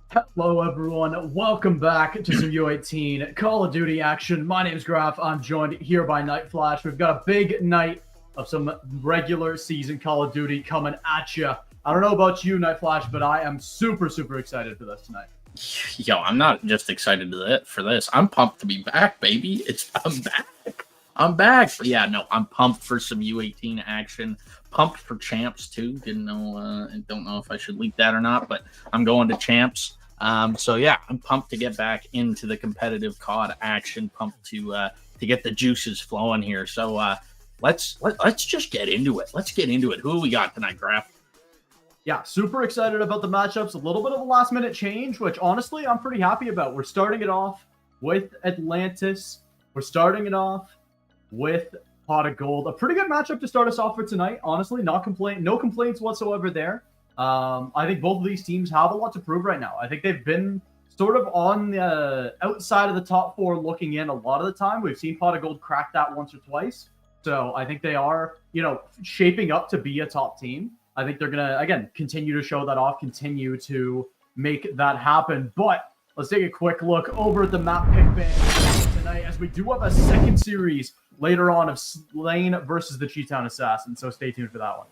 Hello everyone, welcome back to some U18 Call of Duty action. My name is Graf, I'm joined here by Night Flash. We've got a big night of some regular season Call of Duty coming at you. I don't know about you, Night Flash, but I am super excited for this tonight. Yo, I'm not just excited for this. I'm pumped to be back, baby. I'm back. But yeah, no, I'm pumped for some U18 action. Pumped for champs too. Don't know if I should leak that or not, but I'm going to champs. So yeah, I'm pumped to get back into the competitive COD action. Pumped to get the juices flowing here. So let's just get into it. Let's get into it. Who we got tonight, Graf? Yeah, super excited about the matchups. A little bit of a last-minute change, which honestly I'm pretty happy about. We're starting it off with Atlantis. We're starting it off with Pot of Gold. A pretty good matchup to start us off for tonight. Honestly, no complaints whatsoever there. I think both of these teams have a lot to prove right now. I think they've been sort of on the outside of the top four looking in a lot of the time. We've seen Pot of Gold crack that once or twice. So I think they are, shaping up to be a top team. I think they're going to, again, continue to show that off, continue to make that happen. But let's take a quick look over at the map pick band tonight, as we do have a second series later on of Slain versus the Cheetown Assassins. So stay tuned for that one.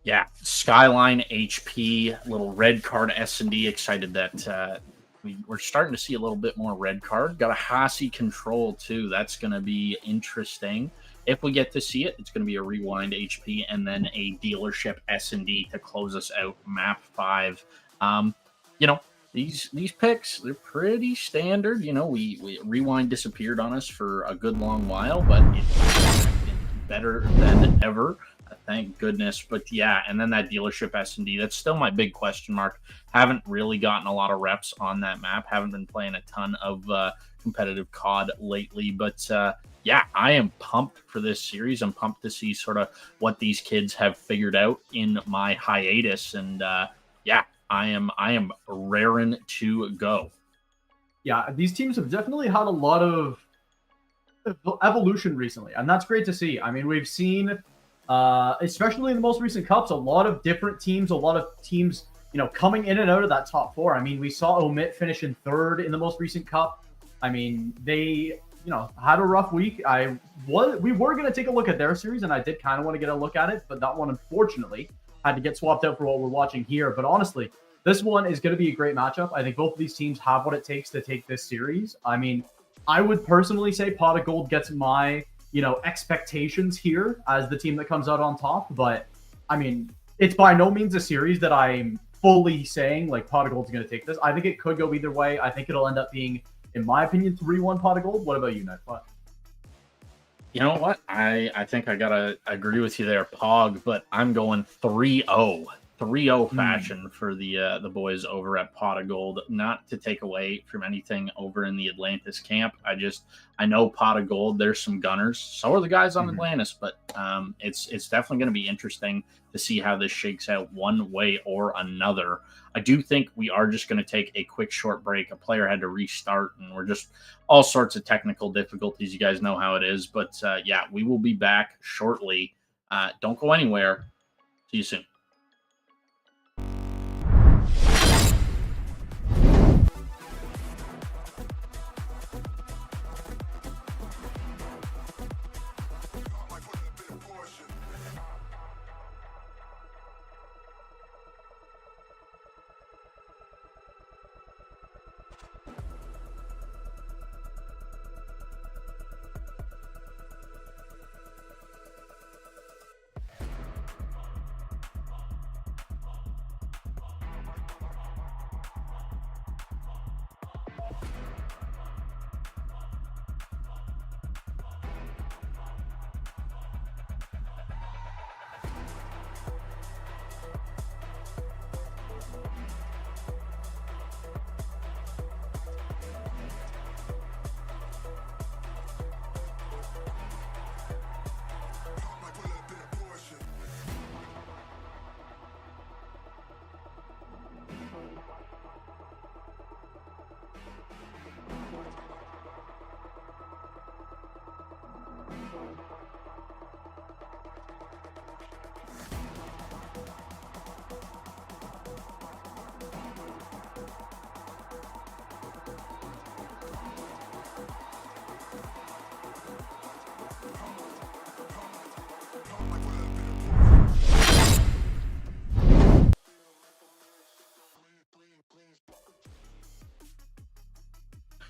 Yeah, Skyline HP, little red card S&D. Excited that we're starting to see a little bit more red card. Got a Hasi control too. That's going to be interesting. If we get to see it, it's going to be a rewind HP and then a dealership S&D to close us out. Map 5. These picks, they're pretty standard. We rewind disappeared on us for a good long while, but it's better than ever. Thank goodness. But yeah, and then that dealership S&D, that's still my big question mark. Haven't really gotten a lot of reps on that map. Haven't been playing a ton of competitive COD lately. But yeah, I am pumped for this series. I'm pumped to see sort of what these kids have figured out in my hiatus. And yeah, I am raring to go. Yeah, these teams have definitely had a lot of evolution recently, and that's great to see. I mean, we've seen, especially in the most recent cups, a lot of different teams, coming in and out of that top four. I mean, we saw Omit finish in third in the most recent cup. I mean, they, had a rough week. We were going to take a look at their series, and I did kind of want to get a look at it, but that one, unfortunately, had to get swapped out for what we're watching here. But honestly, this one is going to be a great matchup. I think both of these teams have what it takes to take this series. I mean, I would personally say Pot of Gold gets my, expectations here as the team that comes out on top. But, I mean, it's by no means a series that I'm fully saying, like, Pot of Gold's going to take this. I think it could go either way. I think it'll end up being, in my opinion, 3-1 Pot of Gold. What about you, Nightflash? You know what? I think I got to agree with you there, Pog, but I'm going 3-0. 3-0 fashion for the boys over at Pot of Gold. Not to take away from anything over in the Atlantis camp. I know Pot of Gold, there's some gunners. So are the guys on Atlantis, but it's definitely going to be interesting to see how this shakes out one way or another. I do think we are just going to take a quick short break. A player had to restart, and we're just all sorts of technical difficulties. You guys know how it is. But yeah, we will be back shortly. Don't go anywhere. See you soon.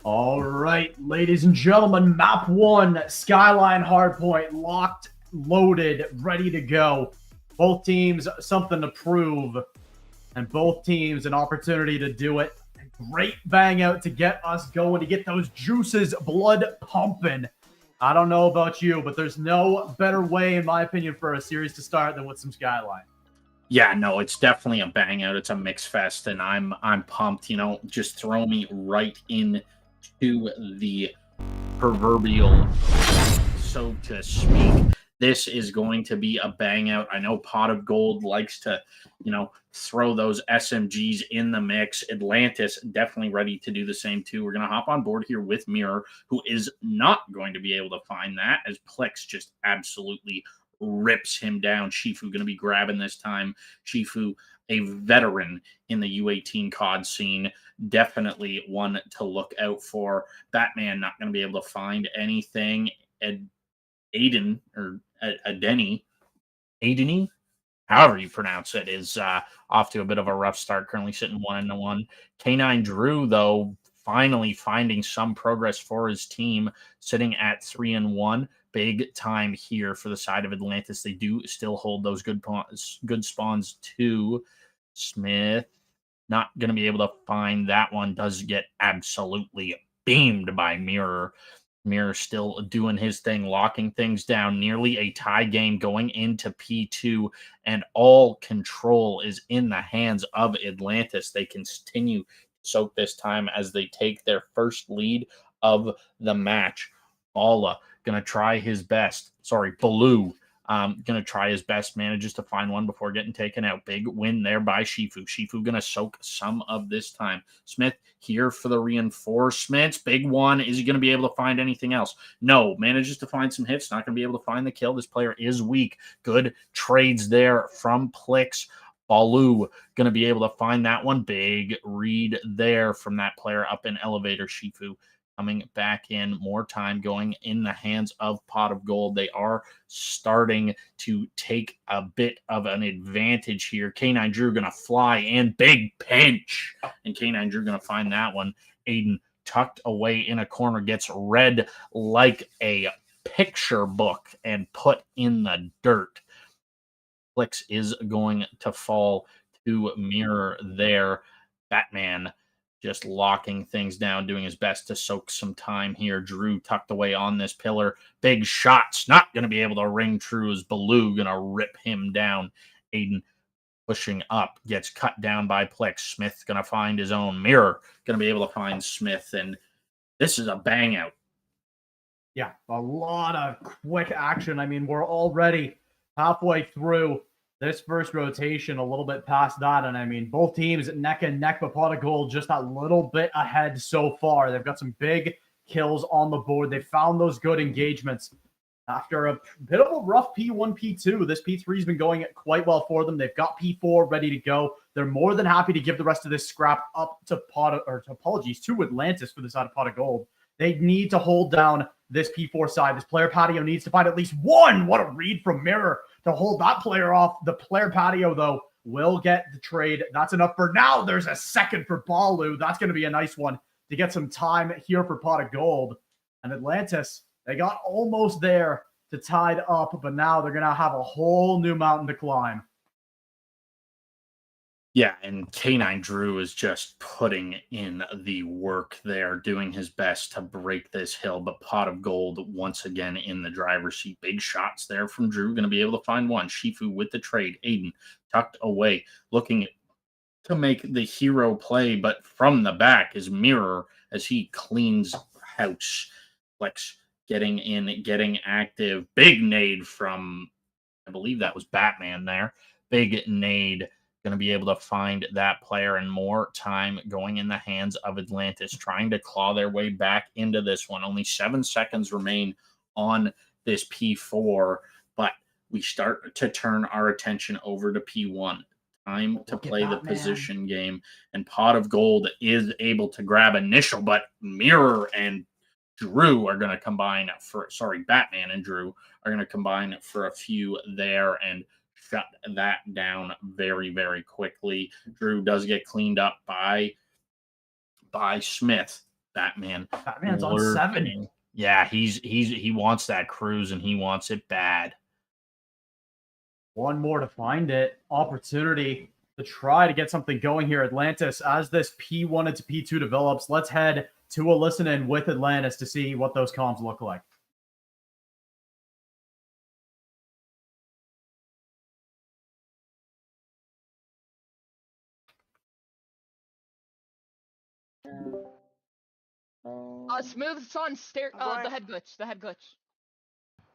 All right, ladies and gentlemen, map one, Skyline Hardpoint, locked, loaded, ready to go. Both teams something to prove, and both teams an opportunity to do it. Great bang out to get us going, to get those juices, blood pumping. I don't know about you, but there's no better way, in my opinion, for a series to start than with some Skyline. Yeah, no, it's definitely a bang out. It's a mix fest, and I'm pumped. Just throw me right in to the proverbial, so to speak. This is going to be a bang out. I know Pot of Gold likes to, throw those SMGs in the mix. Atlantis definitely ready to do the same too. We're going to hop on board here with Mirror, who is not going to be able to find that, as Plex just absolutely rips him down. Shifu going to be grabbing this time. Shifu, a veteran in the U18 COD scene, definitely one to look out for. Batman not going to be able to find anything. Aiden or Adeni, however you pronounce it, is off to a bit of a rough start. Currently sitting 1-1. K9 Drew, though, finally finding some progress for his team, sitting at 3-1. Big time here for the side of Atlantis. They do still hold those good spawns too. Smith not going to be able to find that one. Does get absolutely beamed by Mirror. Mirror still doing his thing, locking things down. Nearly a tie game going into P2, and all control is in the hands of Atlantis. They continue to soak this time as they take their first lead of the match. Bala gonna try his best. Sorry, Baloo. Gonna try his best, manages to find one before getting taken out. Big win there by Shifu. Shifu gonna soak some of this time. Smith here for the reinforcements. Big one. Is he gonna be able to find anything else? No. Manages to find some hits. Not gonna be able to find the kill. This player is weak. Good trades there from Plix. Baloo gonna be able to find that one. Big read there from that player up in elevator. Shifu coming back in, more time going in the hands of Pot of Gold. They are starting to take a bit of an advantage here. K9 Drew going to fly in, big pinch, and K9 Drew going to find that one. Aiden tucked away in a corner, gets read like a picture book and put in the dirt. Flix is going to fall to Mirror there. Batman just locking things down, doing his best to soak some time here. Drew tucked away on this pillar. Big shots, not going to be able to ring true as Baloo going to rip him down. Aiden pushing up, gets cut down by Plex. Smith going to find his own. Mirror going to be able to find Smith, and this is a bang out. Yeah, a lot of quick action. I mean, we're already halfway through this first rotation, a little bit past that. And I mean, both teams neck and neck, but Pot of Gold just a little bit ahead so far. They've got some big kills on the board. They found those good engagements. After a bit of a rough P1, P2, this P3 has been going quite well for them. They've got P4 ready to go. They're more than happy to give the rest of this scrap up to to Atlantis for the side of Pot of Gold. They need to hold down this P4 side. This player patio needs to find at least one. What a read from Mirror to hold that player off. The player patio, though, will get the trade. That's enough for now. There's a second for Baloo. That's going to be a nice one to get some time here for Pot of Gold. And Atlantis, they got almost there to tied up, but now they're going to have a whole new mountain to climb. Yeah, and K9 Drew is just putting in the work there, doing his best to break this hill. But Pot of Gold once again in the driver's seat. Big shots there from Drew. Going to be able to find one. Shifu with the trade. Aiden tucked away, looking to make the hero play, but from the back is Mirror as he cleans house. Flex getting in, getting active. Big nade from, I believe that was Batman there. Big nade. Going to be able to find that player, and more time going in the hands of Atlantis, trying to claw their way back into this one. Only 7 seconds remain on this P4, but we start to turn our attention over to P1. Time to play the position game, and Pot of Gold is able to grab initial, but Mirror and Drew are going to combine Batman and Drew are going to combine for a few there and shut that down very, very quickly. Drew does get cleaned up by Smith. Batman. Batman's on 7. Yeah, he wants that cruise and he wants it bad. One more to find it. Opportunity to try to get something going here, Atlantis. As this P1 into P2 develops, let's head to a listen-in with Atlantis to see what those comms look like. Smooth's on stair. The head glitch. The head glitch.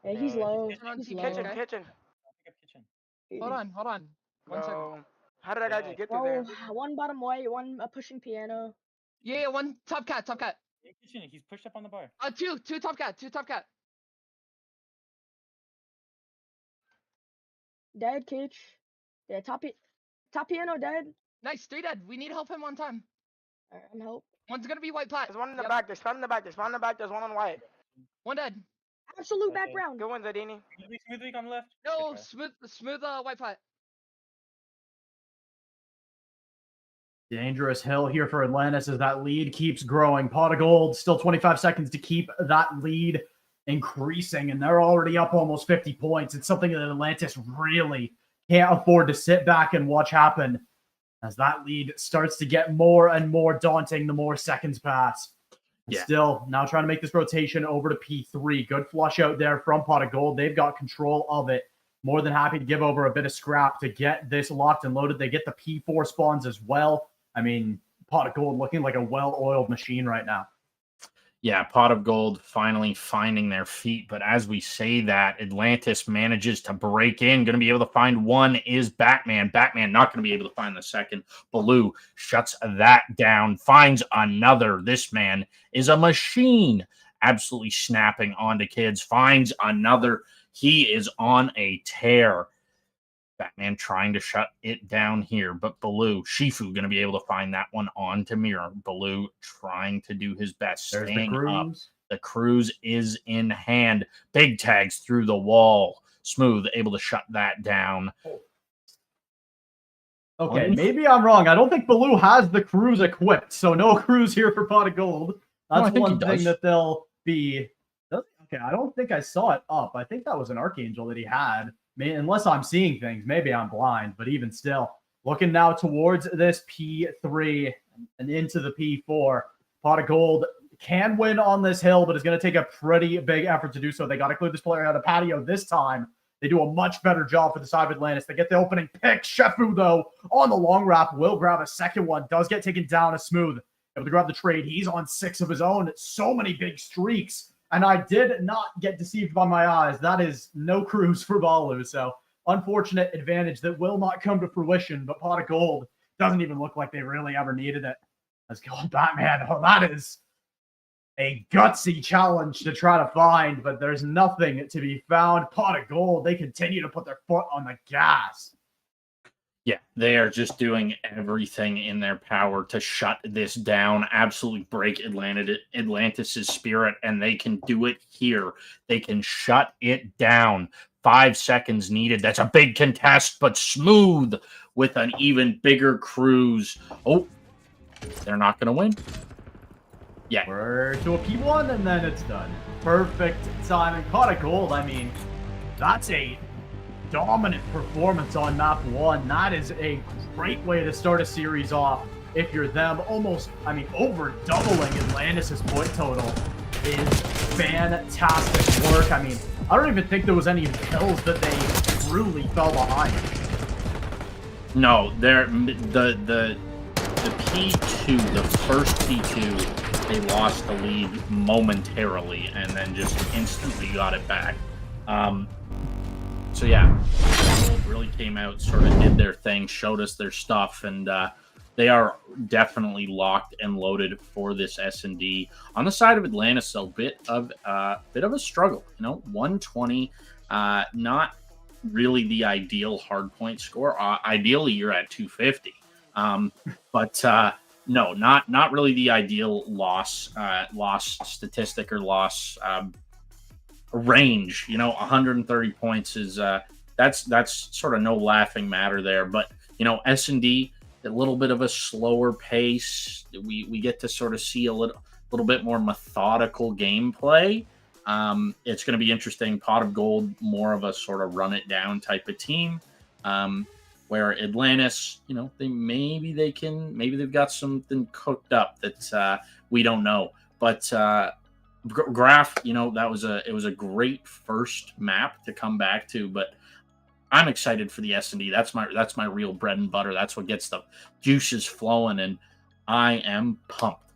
Yeah, he's low. He's He's low. low. Kitchen. Hold on. One second. How did that guy just get through Oh, there? one bottom white, one pushing piano. Yeah, one top cat. He's pushed up on the bar. Two top cat. Dead, Kitch. Yeah, top piano dead. Nice, 3 dead. We need to help him on time. Alright, I'm help. One's gonna be white plat. There's one in the back. There's one in the back. There's one in the back. There's one on white. One dead. Absolute Okay. background. Good one, Zadini. Smooth weak on the left. No, Okay. smooth white plat. Dangerous hill here for Atlantis as that lead keeps growing. Pot of gold, still 25 seconds to keep that lead increasing, and they're already up almost 50 points. It's something that Atlantis really can't afford to sit back and watch happen as that lead starts to get more and more daunting the more seconds pass. Yeah. Still, now trying to make this rotation over to P3. Good flush out there from Pot of Gold. They've got control of it. More than happy to give over a bit of scrap to get this locked and loaded. They get the P4 spawns as well. I mean, Pot of Gold looking like a well-oiled machine right now. Yeah, Pot of Gold finally finding their feet. But as we say that, Atlantis manages to break in. Going to be able to find one is Batman. Batman not going to be able to find the second. Baloo shuts that down, finds another. This man is a machine. Absolutely snapping onto kids. Finds another. He is on a tear. Batman trying to shut it down here, but Baloo, Shifu going to be able to find that one onto Mirror. Baloo trying to do his best, There's staying the up. cruise. The cruise is in hand. Big tags through the wall. Smooth able to shut that down. Okay, maybe I'm wrong. I don't think Baloo has the cruise equipped, so no cruise here for Pot of Gold. No, I That's think he one thing does. that they'll be... Okay, I don't think I saw it up. I think that was an Archangel that he had. Unless I'm seeing things, maybe I'm blind, but even still, looking now towards this P3 and into the P4, Pot of Gold can win on this hill, but it's going to take a pretty big effort to do so. They got to clear this player out of patio this time. They do a much better job for the side of Atlantis. They get the opening pick. Shefu, though, on the long wrap, will grab a second one. Does get taken down as Smooth. Able to grab the trade. He's on 6 of his own. So many big streaks. And I did not get deceived by my eyes. That is no cruise for Baloo. So, unfortunate advantage that will not come to fruition. But Pot of Gold doesn't even look like they really ever needed it. Let's go, Batman. Oh, that is a gutsy challenge to try to find. But there's nothing to be found. Pot of Gold, they continue to put their foot on the gas. Yeah, they are just doing everything in their power to shut this down, absolutely break Atlantis' spirit, and they can do it here. They can shut it down. 5 seconds needed. That's a big contest, but Smooth with an even bigger cruise. Oh, they're not going to win. Yeah. We're to a P1, and then it's done. Perfect timing. Pot of Gold, I mean, that's a dominant performance on map 1. That is a great way to start a series off. If you're them, almost, I mean, over doubling Atlantis' point total is fantastic work. I mean, I don't even think there was any hills that they truly fell behind. No, the P2, the first P2, they lost the lead momentarily and then just instantly got it back. So yeah, really came out, sort of did their thing, showed us their stuff, and they are definitely locked and loaded for this S&D. On the side of Atlantis, a bit of a struggle. 120, not really the ideal hardpoint score. Ideally, you're at 250, but no, not really the ideal loss statistic or loss. Range, 130 points is that's sort of no laughing matter there. But S&D, a little bit of a slower pace. We get to sort of see a little little bit more methodical gameplay. It's going to be interesting. Pot of Gold, more of a sort of run it down type of team. Where Atlantis, you know, maybe they've got something cooked up that we don't know. But Graph, you know, it was a great first map to come back to, but I'm excited for the S&D. That's my real bread and butter. That's what gets the juices flowing, and I am pumped.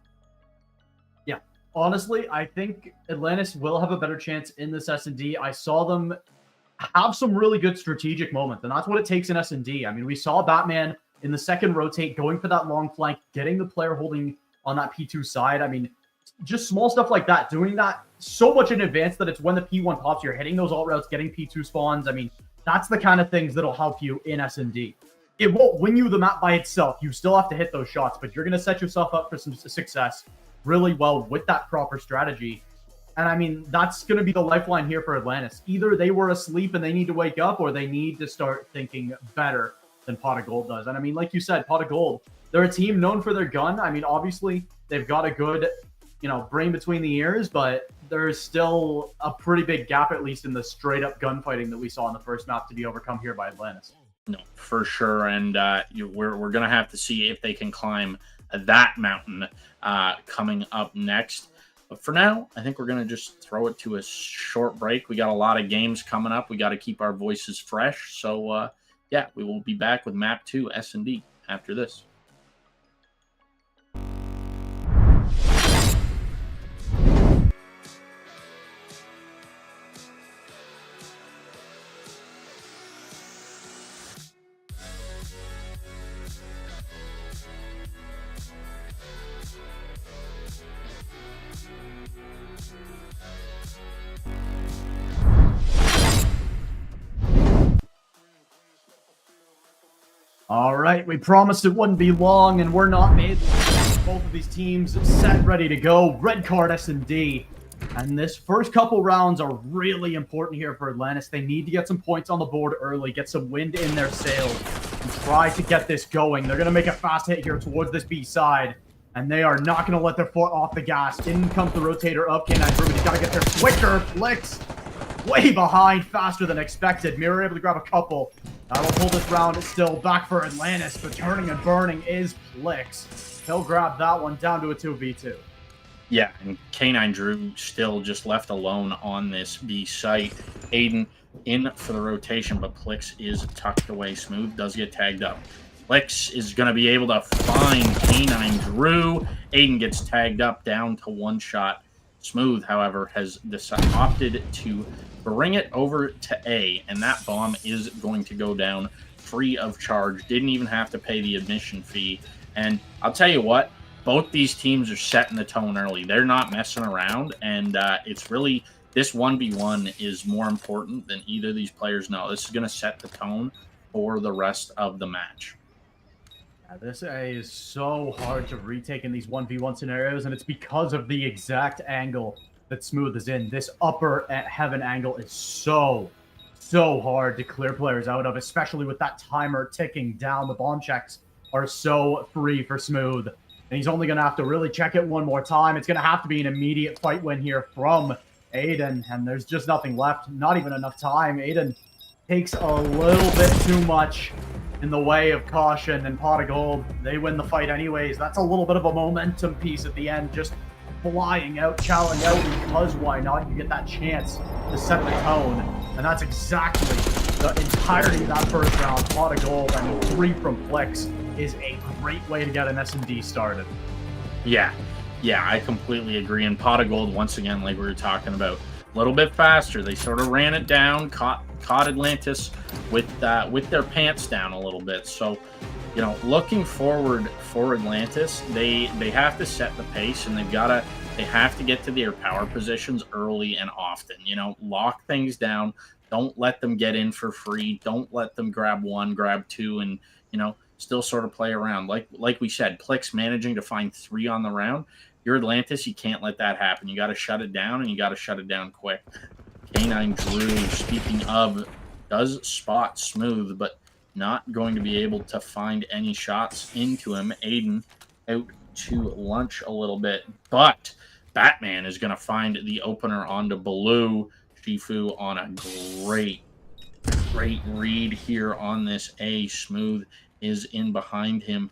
Yeah, honestly, I think Atlantis will have a better chance in this S&D. I saw them have some really good strategic moments, and that's what it takes in S&D. I mean, we saw Batman in the second rotate going for that long flank, getting the player holding on that P2 side. I mean, just small stuff like that, doing that so much in advance that it's when the P1 pops, you're hitting those alt routes, getting P2 spawns. I mean, that's the kind of things that'll help you in S&D. It won't win you the map by itself. You still have to hit those shots, but you're going to set yourself up for some success really well with that proper strategy. And I mean, that's going to be the lifeline here for Atlantis. Either they were asleep and they need to wake up, or they need to start thinking better than Pot of Gold does. And I mean, like you said, Pot of Gold, they're a team known for their gun. I mean, obviously, they've got a good, you know, brain between the ears, but there's still a pretty big gap, at least in the straight-up gunfighting that we saw in the first map, to be overcome here by Atlantis. No, for sure. And we're going to have to see if they can climb that mountain coming up next. But for now, I think we're going to just throw it to a short break. We got a lot of games coming up. We got to keep our voices fresh. So, yeah, we will be back with Map 2 S&D after this. All right, we promised it wouldn't be long, and we're not made. Both of these teams set, ready to go. Red card S&D. And this first couple rounds are really important here for Atlantis. They need to get some points on the board early, get some wind in their sails, and try to get this going. They're going to make a fast hit here towards this B side, and they are not going to let their foot off the gas. In comes the rotator up. K9 Druid, he's got to get there quicker. Flicks way behind, faster than expected. Mirror able to grab a couple. That'll pull this round. It's still back for Atlantis, but turning and burning is Plix. He'll grab that one down to a 2v2. Yeah, and K9 Drew still just left alone on this B site. Aiden in for the rotation, but Plix is tucked away. Smooth does get tagged up. Plix is going to be able to find K9 Drew. Aiden gets tagged up down to one shot. Smooth, however, has opted to bring it over to A, and that bomb is going to go down free of charge. Didn't even have to pay the admission fee. And I'll tell you what, both these teams are setting the tone early. They're not messing around, and it's really, this 1v1 is more important than either of these players know. This is going to set the tone for the rest of the match. This A is so hard to retake in these 1v1 scenarios, and it's because of the exact angle that Smooth is in. This upper heaven angle is so hard to clear players out of, especially with that timer ticking down. The bomb checks are so free for Smooth, and he's only going to have to really check it one more time. It's going to have to be an immediate fight win here from Aiden, and there's just nothing left. Not even enough time. Aiden takes a little bit too much in the way of caution, and Pot of Gold, they win the fight anyways. That's a little bit of a momentum piece at the end, just flying out, chowing out, because why not? You get that chance to set the tone, and that's exactly the entirety of that first round. Pot of Gold, I mean, 3 from Plix is a great way to get an S&D started. Yeah, I completely agree. And Pot of Gold, once again, like we were talking about, a little bit faster. They sort of ran it down, caught Atlantis with their pants down a little bit. So, you know, looking forward for Atlantis, they have to set the pace, and they have to get to their power positions early and often. You know, lock things down. Don't let them get in for free. Don't let them grab 1, grab 2, and, you know, still sort of play around. Like we said, Plix managing to find 3 on the round. You're Atlantis, you can't let that happen. You got to shut it down, and you got to shut it down quick. K9 Drew, speaking of, does spot Smooth, but not going to be able to find any shots into him. Aiden out to lunch a little bit, but Batman is going to find the opener onto Blue. Shifu on a great read here on this A. Smooth is in behind him.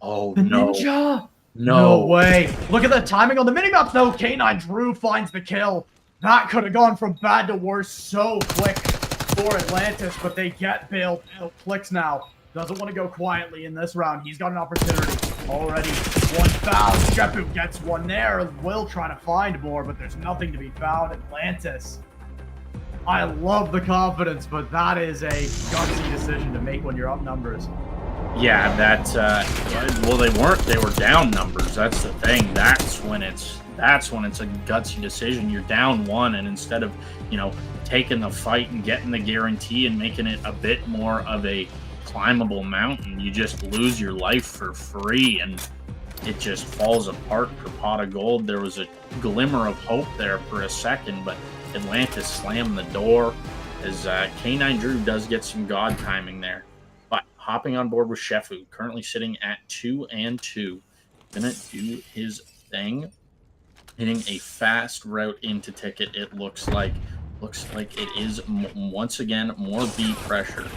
Oh, The no. ninja? No way. Look at the timing on the minimap, though. K9 Drew finds the kill. That could have gone from bad to worse so quick for Atlantis, but they get Bill. Bill clicks now. Doesn't want to go quietly in this round. He's got an opportunity. Already one foul. Shepu gets one there. Will trying to find more, but there's nothing to be found. Atlantis. I love the confidence, but that is a gutsy decision to make when you're up numbers. Yeah, well, they weren't. They were down numbers. That's the thing. That's when it's a gutsy decision. You're down one, and instead of, taking the fight and getting the guarantee and making it a bit more of a climbable mountain, you just lose your life for free, and it just falls apart for Pot of Gold. There was a glimmer of hope there for a second, but Atlantis slammed the door as K9 Drew does get some god timing there. But hopping on board with Shefu, currently sitting at 2-2. Gonna do his thing. Hitting a fast route into ticket, it looks like. Looks like it is, once again, more B pressure.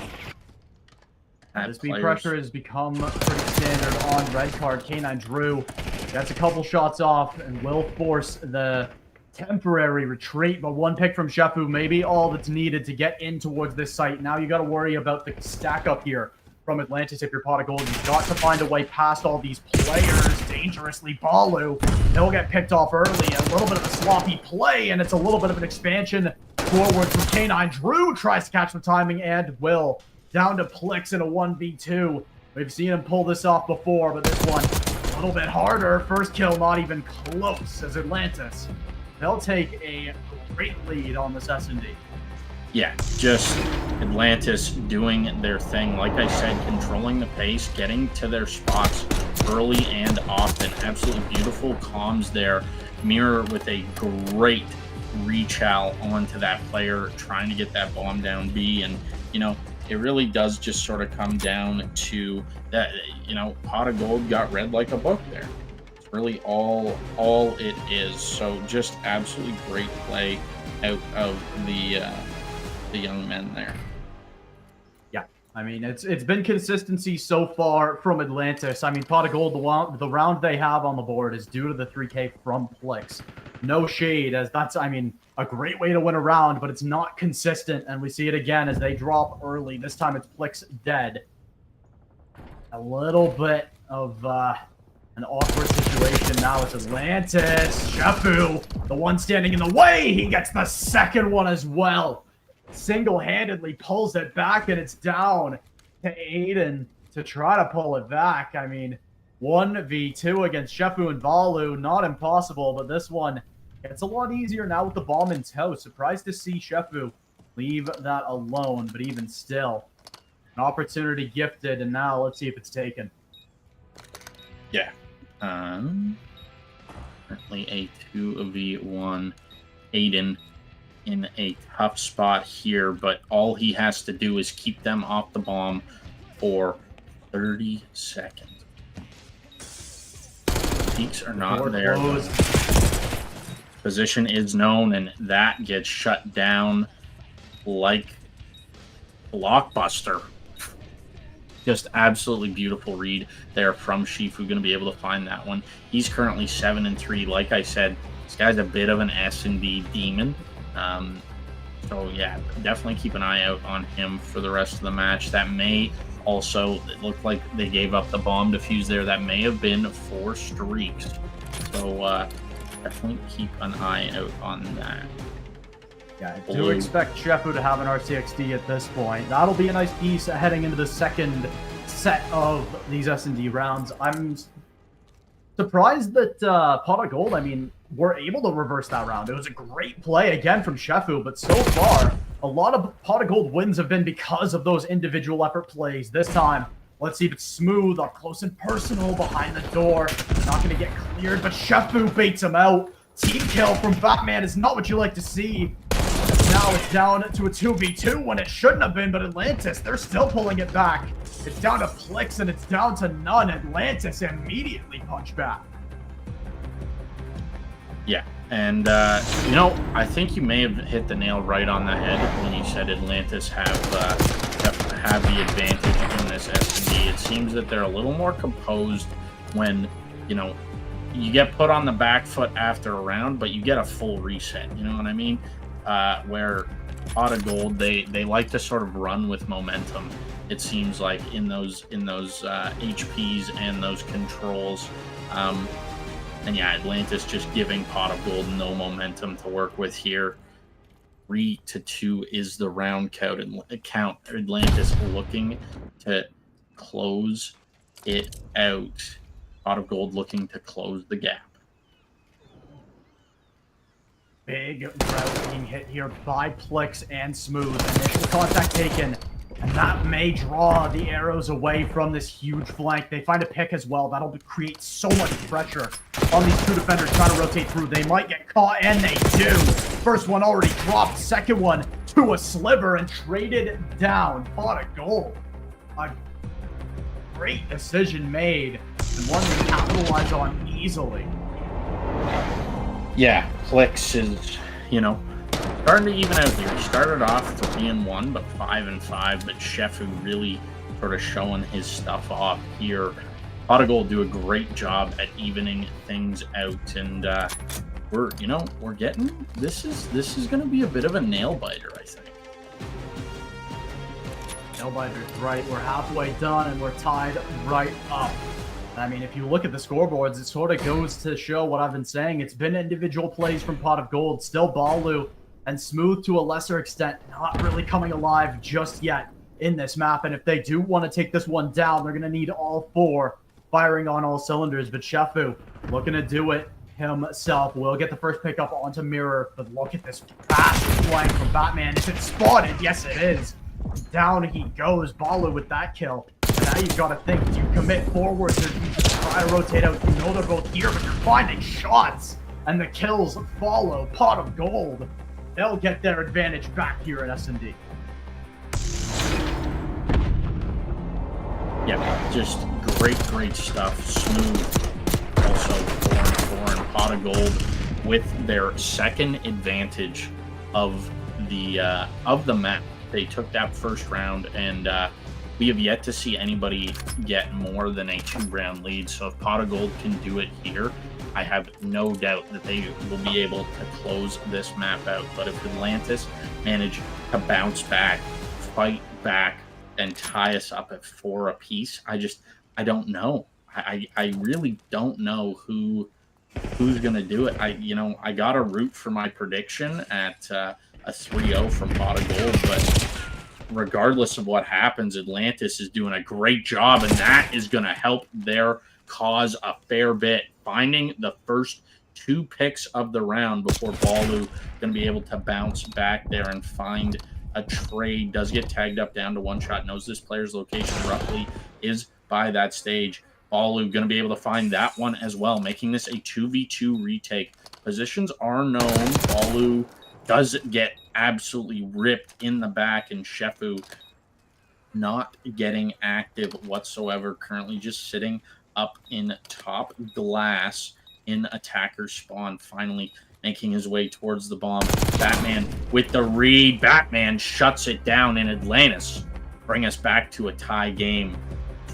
This B pressure has become pretty standard on red card. K9 Drew gets a couple shots off and will force the temporary retreat, but one pick from Shefu may be all that's needed to get in towards this site. Now you got to worry about the stack up here from Atlantis if you're Pot of Gold. You've got to find a way past all these players. Dangerously, Balu. They'll get picked off early. A little bit of a sloppy play, and it's a little bit of an expansion forward from K9. Drew tries to catch the timing and will. Down to Plix in a 1v2. We've seen him pull this off before, but this one a little bit harder. First kill not even close as Atlantis. They'll take a great lead on this S&D. Yeah, just Atlantis doing their thing. Like I said, controlling the pace, getting to their spots early and often. Absolutely beautiful comms there. Mirror with a great reach out onto that player, trying to get that bomb down B. And, it really does just sort of come down to that, Pot of Gold got read like a book there. It's really all it is. So just absolutely great play out of the young men there. Yeah, I mean, it's been consistency so far from Atlantis. I mean, Pot of Gold, the round they have on the board is due to the 3K from Plix. No shade, as that's, I mean, a great way to win a round, but it's not consistent, and we see it again as they drop early. This time it's Plix dead. A little bit of an awkward situation now with Atlantis. Shefu, the one standing in the way, he gets the second one as well. Single-handedly pulls it back, and it's down to Aiden to try to pull it back. I mean, 1v2 against Shefu and Balu, not impossible, but this one, it's a lot easier now with the bomb in tow. Surprised to see Shefu leave that alone, but even still, an opportunity gifted, and now let's see if it's taken. Yeah. Currently a 2v1. Aiden in a tough spot here, but all he has to do is keep them off the bomb for 30 seconds. Peaks are not there. Position is known, and that gets shut down like Blockbuster. Just absolutely beautiful read there from Shifu. Going to be able to find that one. He's currently 7-3. Like I said, this guy's a bit of an S&D demon. So yeah, definitely keep an eye out on him for the rest of the match. That may also, it looked like they gave up the bomb defuse there. That may have been 4 streaks. So definitely keep an eye out on that. Yeah, I do expect Shefu to have an RCXD at this point. That'll be a nice piece heading into the second set of these S&D rounds. I'm surprised that Pot of Gold, I mean, were able to reverse that round. It was a great play again from Shefu, but so far, a lot of Pot of Gold wins have been because of those individual effort plays. This time, let's see if it's smooth, up close and personal behind the door. Not going to get cleared, but Shefu baits him out. Team kill from Batman is not what you like to see. now it's down to a 2v2 when it shouldn't have been, but Atlantis, they're still pulling it back. It's down to Plix and it's down to none. Atlantis immediately punched back. Yeah, and you know, I think you may have hit the nail right on the head when you said Atlantis have the advantage in this S&D. It seems that they're a little more composed when, you know, you get put on the back foot after a round, but you get a full reset. You know what I mean? Where Pot of Gold, they like to sort of run with momentum. It seems like in those HPs and those controls. And yeah, Atlantis just giving Pot of Gold no momentum to work with here. 3-2 is the round count. Atlantis looking to close it out. Pot of Gold looking to close the gap. Big route being hit here by Plix and Smooth. Initial contact taken, and that may draw the arrows away from this huge flank. They find a pick as well. That'll create so much pressure on these two defenders trying to rotate through. They might get caught, and they do. First one already dropped. Second one to a sliver and traded down. Pot of Gold. A great decision made, and one they capitalize on easily. Yeah, Plix is, you know, starting to even out here. He started off 3-1, but 5-5. But Shefu really sort of showing his stuff off here. Pot of Gold do a great job at evening things out, and we're getting this is going to be a bit of a nail biter, I think. Nail biter's right. We're halfway done, and we're tied right up. I mean, if you look at the scoreboards, it sort of goes to show what I've been saying. It's been individual plays from Pot of Gold. Still Balu and Smooth to a lesser extent, not really coming alive just yet in this map. And if they do want to take this one down, they're going to need all four firing on all cylinders. But Shefu looking to do it himself. Will get the first pickup onto Mirror. But look at this fast flank from Batman. Is it spotted? Yes, it is. Down he goes. Balu with that kill. And now you've got to think, do you commit forwards or do you just try to rotate out? You know they're both here, but you're finding shots. And the kills follow. Pot of Gold. They'll get their advantage back here at S&D. Yeah, just great stuff. Smooth. Also 4-4 and Pot of Gold with their second advantage of the map. They took that first round, and we have yet to see anybody get more than a 2-round lead. So if Pot of Gold can do it here, I have no doubt that they will be able to close this map out. But if Atlantis manage to bounce back, fight back, and tie us up at 4 apiece, I don't know. I really don't know who's gonna do it. I got to root for my prediction at a 3-0 from Pot of Gold, but regardless of what happens, Atlantis is doing a great job, and that is going to help their cause a fair bit. Finding the first 2 picks of the round before Balu going to be able to bounce back there and find a trade. Does get tagged up down to 1 shot. Knows this player's location roughly is by that stage. Balu going to be able to find that one as well, making this a 2v2 retake. Positions are known. Balu does get absolutely ripped in the back, and Shefu not getting active whatsoever. Currently just sitting up in top glass in attacker spawn, finally making his way towards the bomb. Batman with the read. Batman shuts it down in Atlantis. Bring us back to a tie game.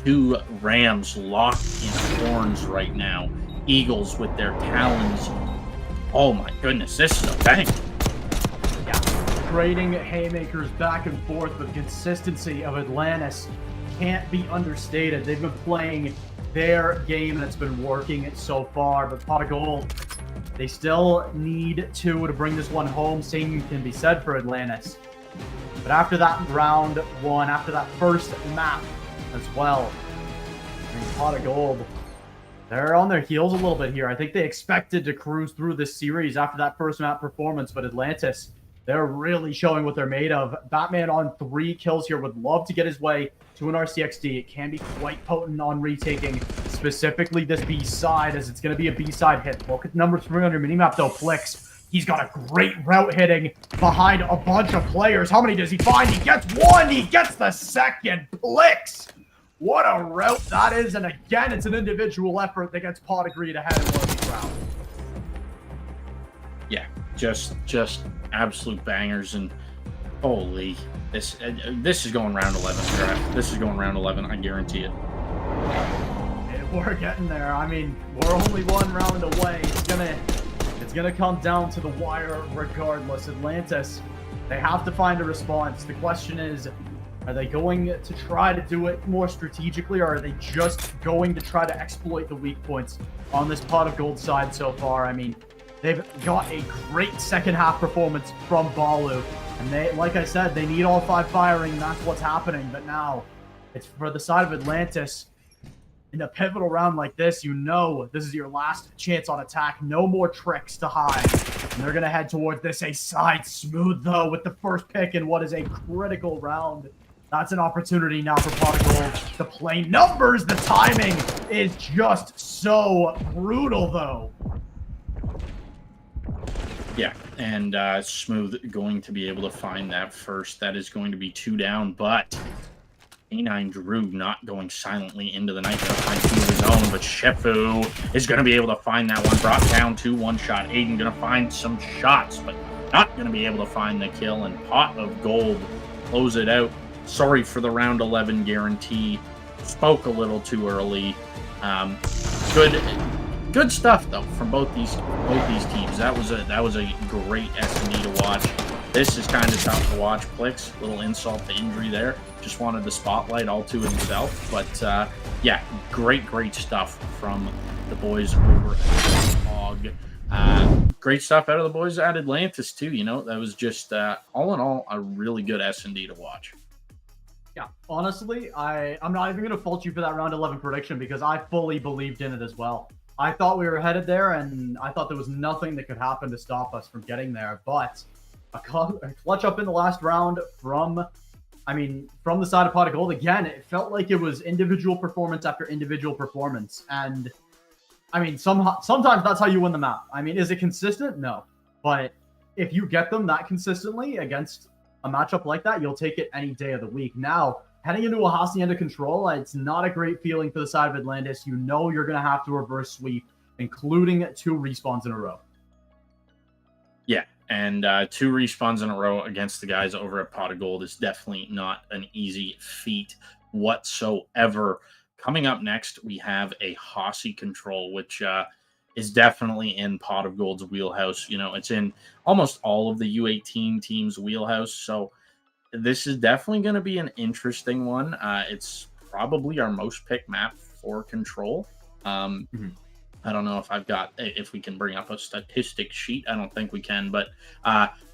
2 Rams locked in horns right now. Eagles with their talons. Oh my goodness, this is a bang. Trading haymakers back and forth, but consistency of Atlantis can't be understated. They've been playing their game that's been working so far, but Pot of Gold, they still need to bring this one home. Same can be said for Atlantis. But after that round 1, after that first map as well, Pot of Gold, they're on their heels a little bit here. I think they expected to cruise through this series after that first map performance, but Atlantis, they're really showing what they're made of. Batman on 3 kills here would love to get his way to an RCXD. It can be quite potent on retaking, specifically this B side, as it's going to be a B side hit. Look at the numbers from on your minimap though. Plix He's got a great route hitting behind a bunch of players. How many does he find? He gets one. He gets the second. Plix. What a route that is. And again, it's an individual effort that gets Pot Agreed ahead in one of these rounds. Yeah, just absolute bangers. And holy, this is going round 11, draft. This is going round 11, I guarantee it. We're getting there. I mean, we're only one round away. It's gonna come down to the wire regardless. Atlantis, they have to find a response. The question is, are they going to try to do it more strategically, or are they just going to try to exploit the weak points on this Pot of Gold side so far? I mean, they've got a great second half performance from Balu, and they, like I said, they need all 5 firing. That's what's happening. But now, it's for the side of Atlantis. In a pivotal round like this, you know this is your last chance on attack. No more tricks to hide. And they're going to head towards this. A side smooth, though, with the first pick in what is a critical round. That's an opportunity now for Pot of Gold to play numbers. The timing is just so brutal, though. Yeah, and Smooth going to be able to find that first. That is going to be 2 down, but A9 Drew not going silently into the night to find 2 of his own, but Shefu is going to be able to find that one. Brought down to 1 shot. Aiden going to find some shots, but not going to be able to find the kill, and Pot of Gold close it out. Sorry for the round 11 guarantee. Spoke a little too early. Good stuff though from both these teams. That was a great S&D to watch. This is kind of tough to watch. Plix, little insult to injury there. Just wanted the spotlight all to himself. But yeah, great stuff from the boys over at Hog. Great stuff out of the boys at Atlantis too. You know, that was just all in all a really good S&D to watch. Yeah, honestly, I'm not even going to fault you for that round 11 prediction because I fully believed in it as well. I thought we were headed there, and I thought there was nothing that could happen to stop us from getting there. But a clutch up in the last round from the side of Pot of Gold, again, it felt like it was individual performance after individual performance. And, I mean, sometimes that's how you win the map. I mean, is it consistent? No. But if you get them that consistently against a matchup like that, you'll take it any day of the week. Now, heading into a Hacienda control, it's not a great feeling for the side of Atlantis. You know you're going to have to reverse sweep, including 2 respawns in a row. Yeah, and 2 respawns in a row against the guys over at Pot of Gold is definitely not an easy feat whatsoever. Coming up next, we have a Hossie control, which is definitely in Pot of Gold's wheelhouse. You know, it's in almost all of the U18 teams' wheelhouse, so this is definitely going to be an interesting one. It's probably our most picked map for control. I don't know if we can bring up a statistic sheet. I don't think we can, but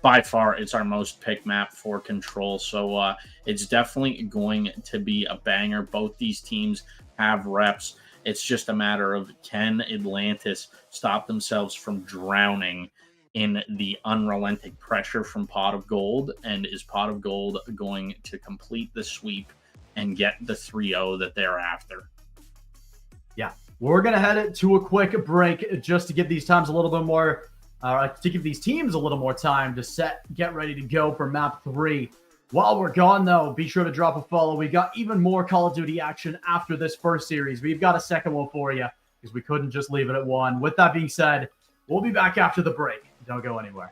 by far it's our most picked map for control. So it's definitely going to be a banger. Both these teams have reps. It's just a matter of, can Atlantis stop themselves from drowning in the unrelenting pressure from Pot of Gold, and is Pot of Gold going to complete the sweep and get the 3-0 that they're after? Yeah, we're gonna head it to a quick break just to give these teams a little bit more, time to get ready to go for map 3. While we're gone, though, be sure to drop a follow. We got even more Call of Duty action after this first series. We've got a second one for you because we couldn't just leave it at 1. With that being said, we'll be back after the break. Don't go anywhere.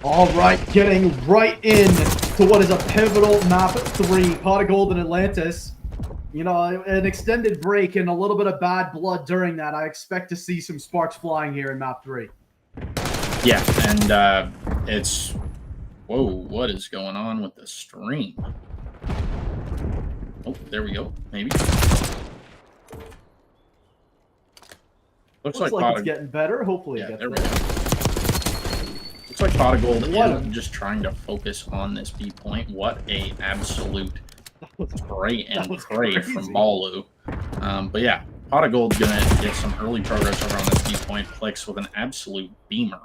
All right, getting right in to what is a pivotal map 3, Pot of Gold in Atlantis. You know, an extended break and a little bit of bad blood during that. I expect to see some sparks flying here in map 3. Yeah, and it's... Whoa, what is going on with the stream? Oh, there we go. Maybe. Looks like it's getting better. Hopefully it gets there we better. go. Looks like Pot of Gold is just trying to focus on this B point. What a absolute spray and pray from Balu. But yeah, Pot of Gold's gonna get some early progress over on this B point. Clicks with an absolute beamer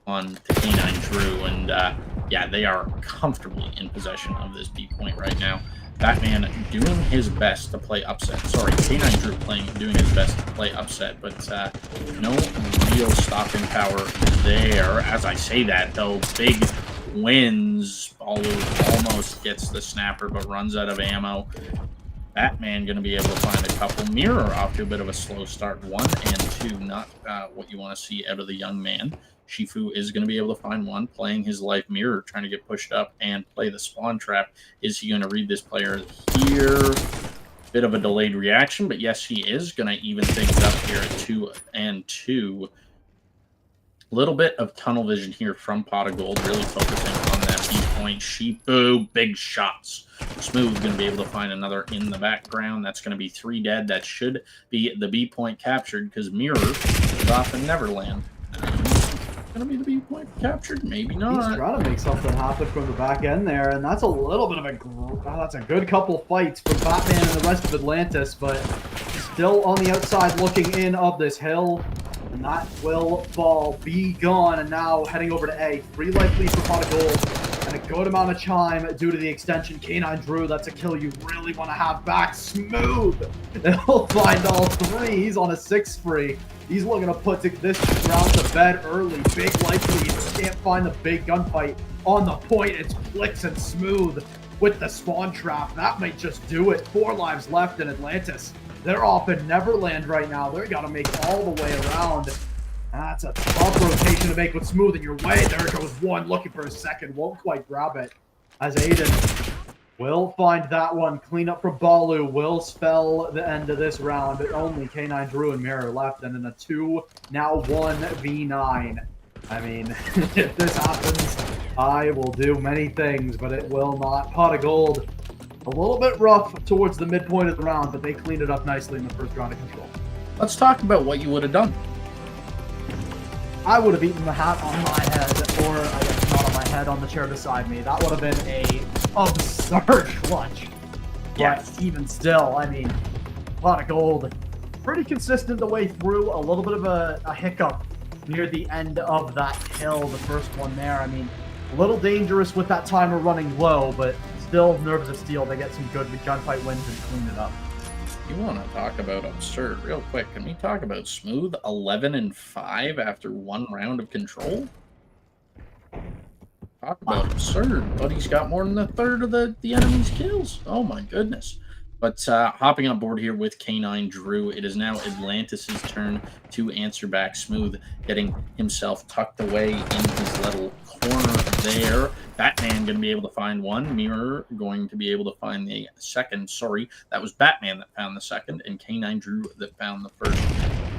on the K9 Drew, and yeah, they are comfortably in possession of this B point right now. Batman doing his best to play upset. Sorry, K9 Drew doing his best to play upset, but no real stopping power there. As I say that, though, big wins. Balu almost gets the snapper, but runs out of ammo. Batman going to be able to find a couple. Mirror off to a bit of a slow start. 1 and 2, not what you want to see out of the young man. Shifu is going to be able to find one, playing his life Mirror, trying to get pushed up and play the spawn trap. Is he going to read this player here? Bit of a delayed reaction, but yes, he is going to even things up here at 2 and 2. Little bit of tunnel vision here from Pot of Gold, really focusing on that B point. Shifu, big shots. Smooth going to be able to find another in the background. That's going to be 3 dead. That should be the B point captured because Mirror is off in Neverland. Going to be the B point captured? Maybe not. He's trying to make something happen from the back end there, and that's a little bit of that's a good couple fights for Batman and the rest of Atlantis, but still on the outside looking in of this hill, and that will fall, be gone, and now heading over to A. 3 life lead for Pot of Gold, and a good amount of chime due to the extension. K9 Drew, that's a kill you really want to have back. Smooth! He'll find all 3. He's on a 6 spree. He's looking to put this round to bed early. Big life leads. Can't find the big gunfight on the point. It's Flicks and Smooth with the spawn trap. That might just do it. 4 lives left in Atlantis. They're off in Neverland right now. They're got to make all the way around. That's a tough rotation to make with Smooth in your way. There goes 1 looking for a second. Won't quite grab it as Aiden will find that one. Clean up for Balu. Will spell the end of this round. Only K9 Drew and Mirror left, and in a 2, now 1v9. I mean, if this happens, I will do many things, but it will not. Pot of Gold, a little bit rough towards the midpoint of the round, but they cleaned it up nicely in the first round of control. Let's talk about what you would have done. I would have eaten the hat on my head, or I guess not on my head, on the chair beside me. That would have been a absurd clutch. Yeah. But even still, I mean, Pot of Gold, pretty consistent the way through. A little bit of a hiccup near the end of that hill, the first one there. I mean, a little dangerous with that timer running low, but still Nerves of Steel. They get some good gunfight wins and clean it up. You want to talk about absurd real quick? Can we talk about Smooth 11 and 5 after 1 round of control? Talk about absurd, but he's got more than a third of the enemy's kills. Oh my goodness. But hopping on board here with K9 Drew, it is now Atlantis' turn to answer back. Smooth getting himself tucked away in his little corner there. Batman going to be able to find 1. Mirror going to be able to find the second. Sorry, that was Batman that found the second, and K9 Drew that found the first.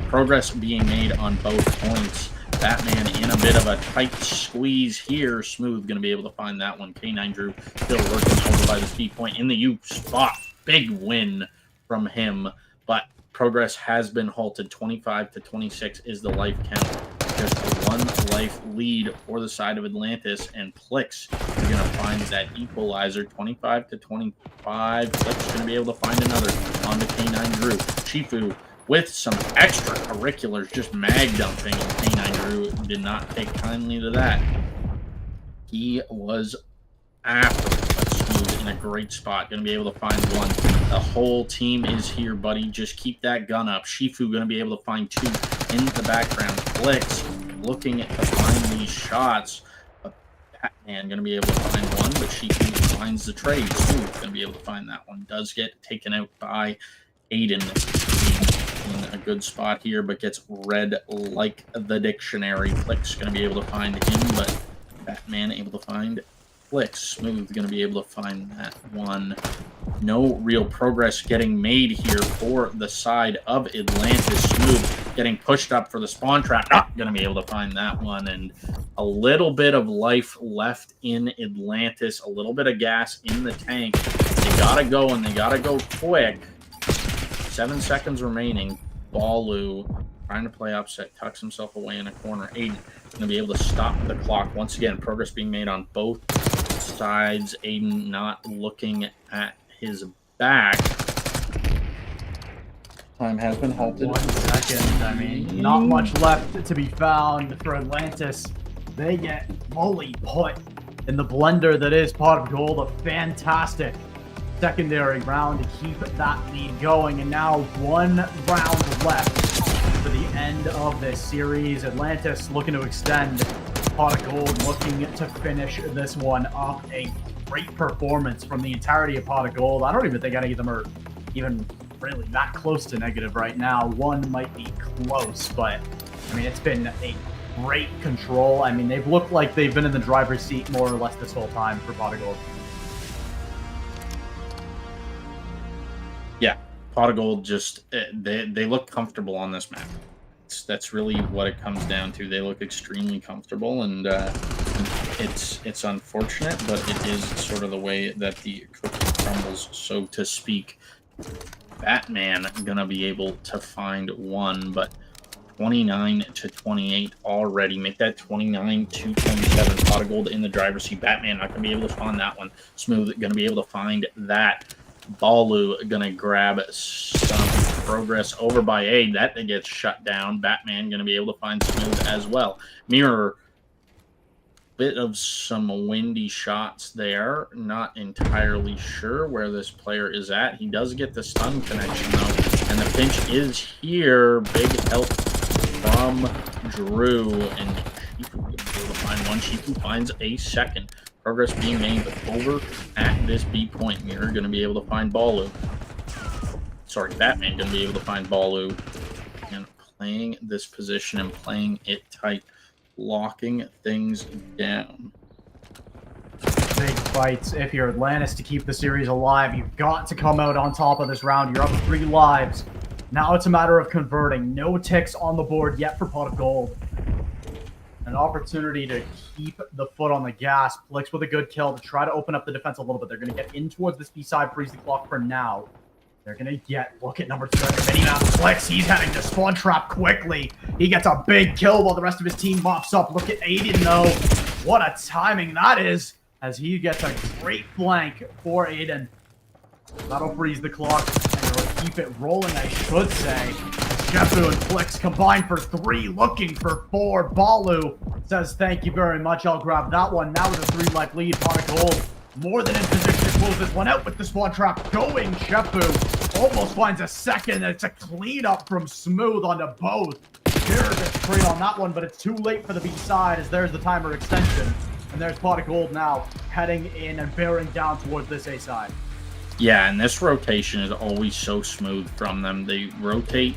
Progress being made on both points. Batman in a bit of a tight squeeze here. Smooth going to be able to find that one. K9 Drew still working over by the speed point in the U spot. Big win from him, but Progress has been halted. 25-26 is the life count. Just a 1 life lead for the side of Atlantis, and Plix is going to find that equalizer. 25-25. Plix going to be able to find another on the K9 Drew. Shifu with some extracurriculars, just mag dumping, and K9 Drew did not take kindly to that. He was after it, but Smooth in a great spot, going to be able to find one. The whole team is here, buddy. Just keep that gun up. Shifu going to be able to find 2 in the background. Plix looking to find these shots. But Batman going to be able to find one, but Shifu finds the trade. Smooth going to be able to find that one. Does get taken out by Aiden. In a good spot here, but gets read like the dictionary. Plix going to be able to find him, but Batman able to find Plix. Smooth going to be able to find that one. No real progress getting made here for the side of Atlantis. Smooth getting pushed up for the spawn trap. Not going to be able to find that one, and a little bit of life left in Atlantis. A little bit of gas in the tank. They gotta go, and they gotta go quick. 7 seconds remaining. Balu trying to play upset, tucks himself away in a corner. Aiden going to be able to stop the clock. Once again, progress being made on both sides. Aiden not looking at his back. Time has been halted. 1 second. I mean, not much left to be found for Atlantis. They get fully put in the blender that is Pot of Gold. A fantastic secondary round to keep that lead going, and now 1 round left for the end of this series. Atlantis looking to extend. Pot of Gold looking to finish this one up. A great performance from the entirety of Pot of Gold. I don't even think any of them are even really that close to negative right now. One might be close, but I mean, it's been a great control. I mean, they've looked like they've been in the driver's seat more or less this whole time for Pot of Gold. Yeah, Pot of Gold just they look comfortable on this map. That's really what it comes down to. They look extremely comfortable, and it's unfortunate, but it is sort of the way that the cookie crumbles, so to speak. Batman gonna be able to find one, but 29-28 already. Make that 29-27. Pot of Gold in the driver's seat. Batman not gonna be able to find that one. Smooth gonna be able to find that. Balu gonna grab some progress over by Aid. That gets shut down. Batman gonna be able to find Smooth as well. Mirror, bit of some windy shots there. Not entirely sure where this player is at. He does get the stun connection though, and the pinch is here. Big help from Drew, and Shifu will be able to find one. Shifu finds a second. Progress being made over at this B point. Mirror going to be able to find Balu. Sorry, Batman going to be able to find Balu. And playing this position and playing it tight. Locking things down. Big fights. If you're Atlantis to keep the series alive, you've got to come out on top of this round. You're up 3 lives. Now it's a matter of converting. No ticks on the board yet for Pot of Gold. An opportunity to keep the foot on the gas. Plix with a good kill to try to open up the defense a little bit. They're going to get in towards this B side, freeze the clock for now. They're going to get, look at number 2 on the mini-map. Plix, he's heading to spawn trap quickly. He gets a big kill while the rest of his team mops up. Look at Aiden, though. What a timing that is, as he gets a great flank for Aiden. That'll freeze the clock, and it'll keep it rolling, I should say. Jefu and Plix combined for 3, looking for 4. Balu says, thank you very much, I'll grab that one. Now with a 3-life lead, Pot of Gold more than in position to close this one out with the spawn trap going. Jefu almost finds a second, and it's a cleanup from Smooth onto both. Mirror gets trade on that one, but it's too late for the B side, as there's the timer extension. And there's Pot of Gold now heading in and bearing down towards this A side. Yeah, and this rotation is always so smooth from them. They rotate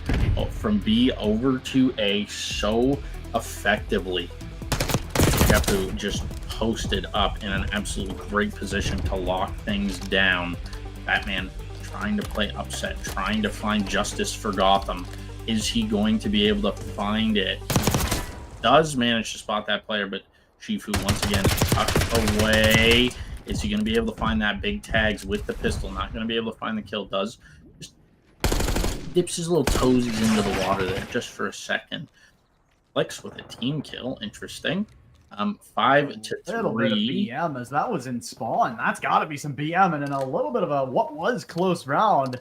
from B over to A so effectively. Jefu just posted up in an absolutely great position to lock things down. Batman trying to play upset, trying to find justice for Gotham. Is he going to be able to find it? He does manage to spot that player, but Shifu once again tucked away. Is he going to be able to find that big tags with the pistol? Not going to be able to find the kill. Does just dips his little toesies into the water there just for a second. Flicks with a team kill. Interesting. 5 to 3. A little bit of BM as that was in spawn. That's got to be some BM, and in a little bit of a what was close round.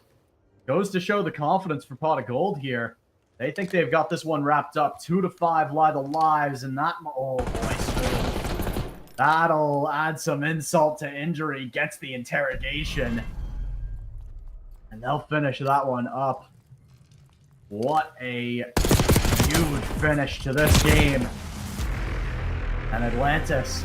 Goes to show the confidence for Pot of Gold here. They think they've got this one wrapped up. 2 to 5 lie the lives, and that oh boy, Smooth. That'll add some insult to injury. Gets the interrogation, and they'll finish that one up. What a huge finish to this game. And Atlantis,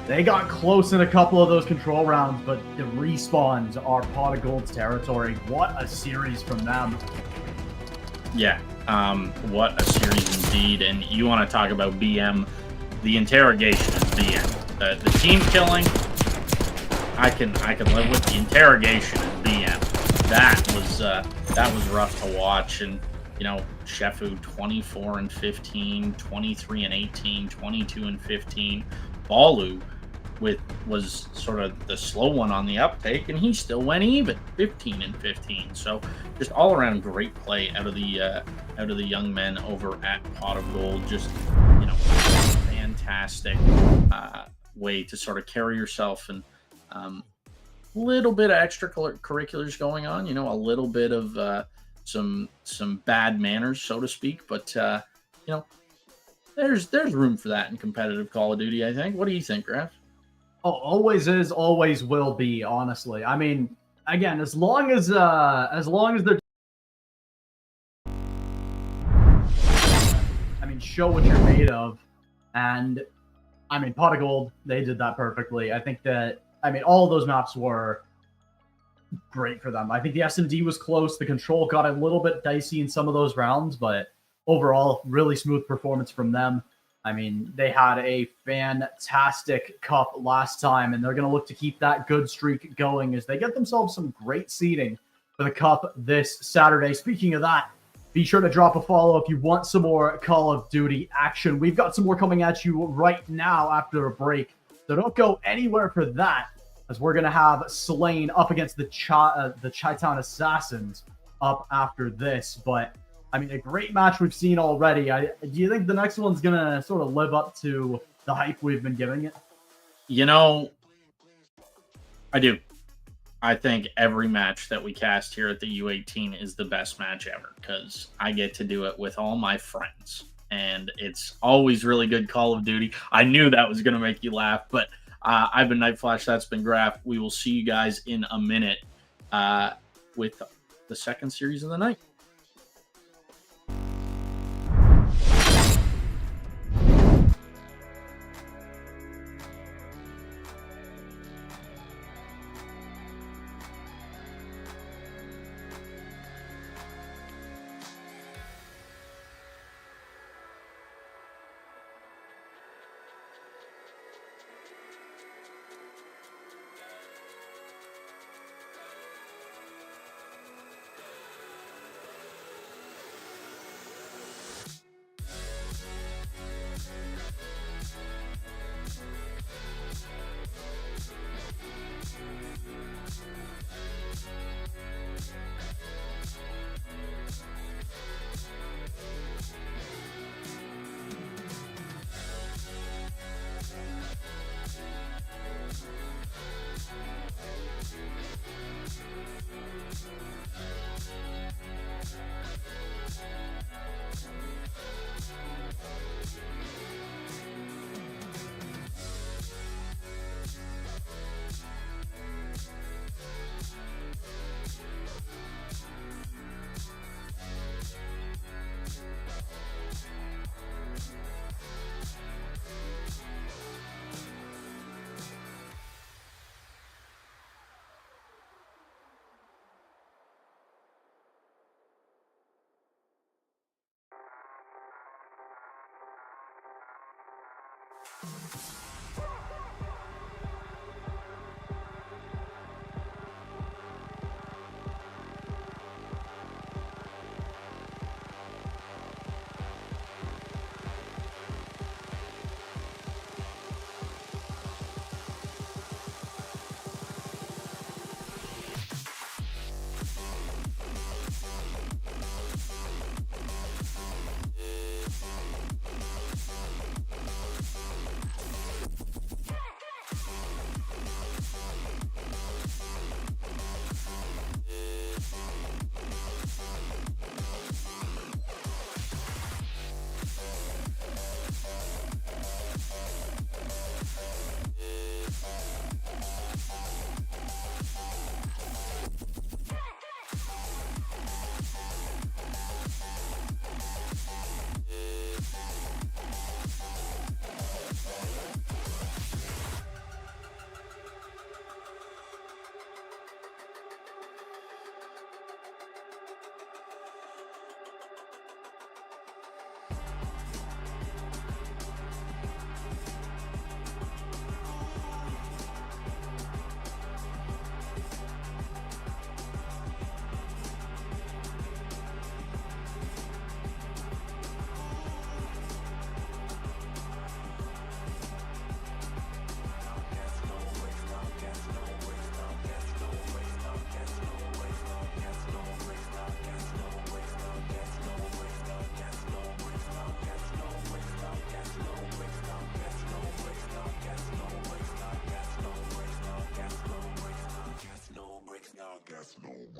they got close in a couple of those control rounds, but the respawns are Pot of Gold's territory. What a series from them. Yeah, what a series indeed. And you want to talk about BM, the interrogation is BM. The team killing, I can live with. The interrogation is BM. That was rough to watch. And you know, Shefu 24 and 15, 23 and 18, 22 and 15. Balu was sort of the slow one on the uptake, and he still went even, 15 and 15. So just all around great play out of the young men over at Pot of Gold. Just, you know, fantastic way to sort of carry yourself, and little bit of extracurriculars going on. You know, a little bit of some bad manners, so to speak, but you know, there's room for that in competitive Call of Duty, I think. What do you think, Graf? Oh, always is, always will be, honestly. I mean, again, as long as they're show what you're made of. And I mean, Pot of Gold, they did that perfectly. I think that, all of those maps were great for them. I think the S&D was close. The control got a little bit dicey in some of those rounds, but overall, really smooth performance from them. They had a fantastic cup last time, and they're going to look to keep that good streak going as they get themselves some great seeding for the cup this Saturday. Speaking of that, be sure to drop a follow if you want some more Call of Duty action. We've got some more coming at you right now after a break, so don't go anywhere for that, as we're going to have Slain up against the Chi-Town Assassins up after this. But a great match we've seen already. Do you think the next one's going to sort of live up to the hype we've been giving it? I do. I think every match that we cast here at the U18 is the best match ever, because I get to do it with all my friends. And it's always really good Call of Duty. I knew that was going to make you laugh, but I've been Night Flash. That's been Graf. We will see you guys in a minute with the second series of the night.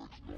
Portion.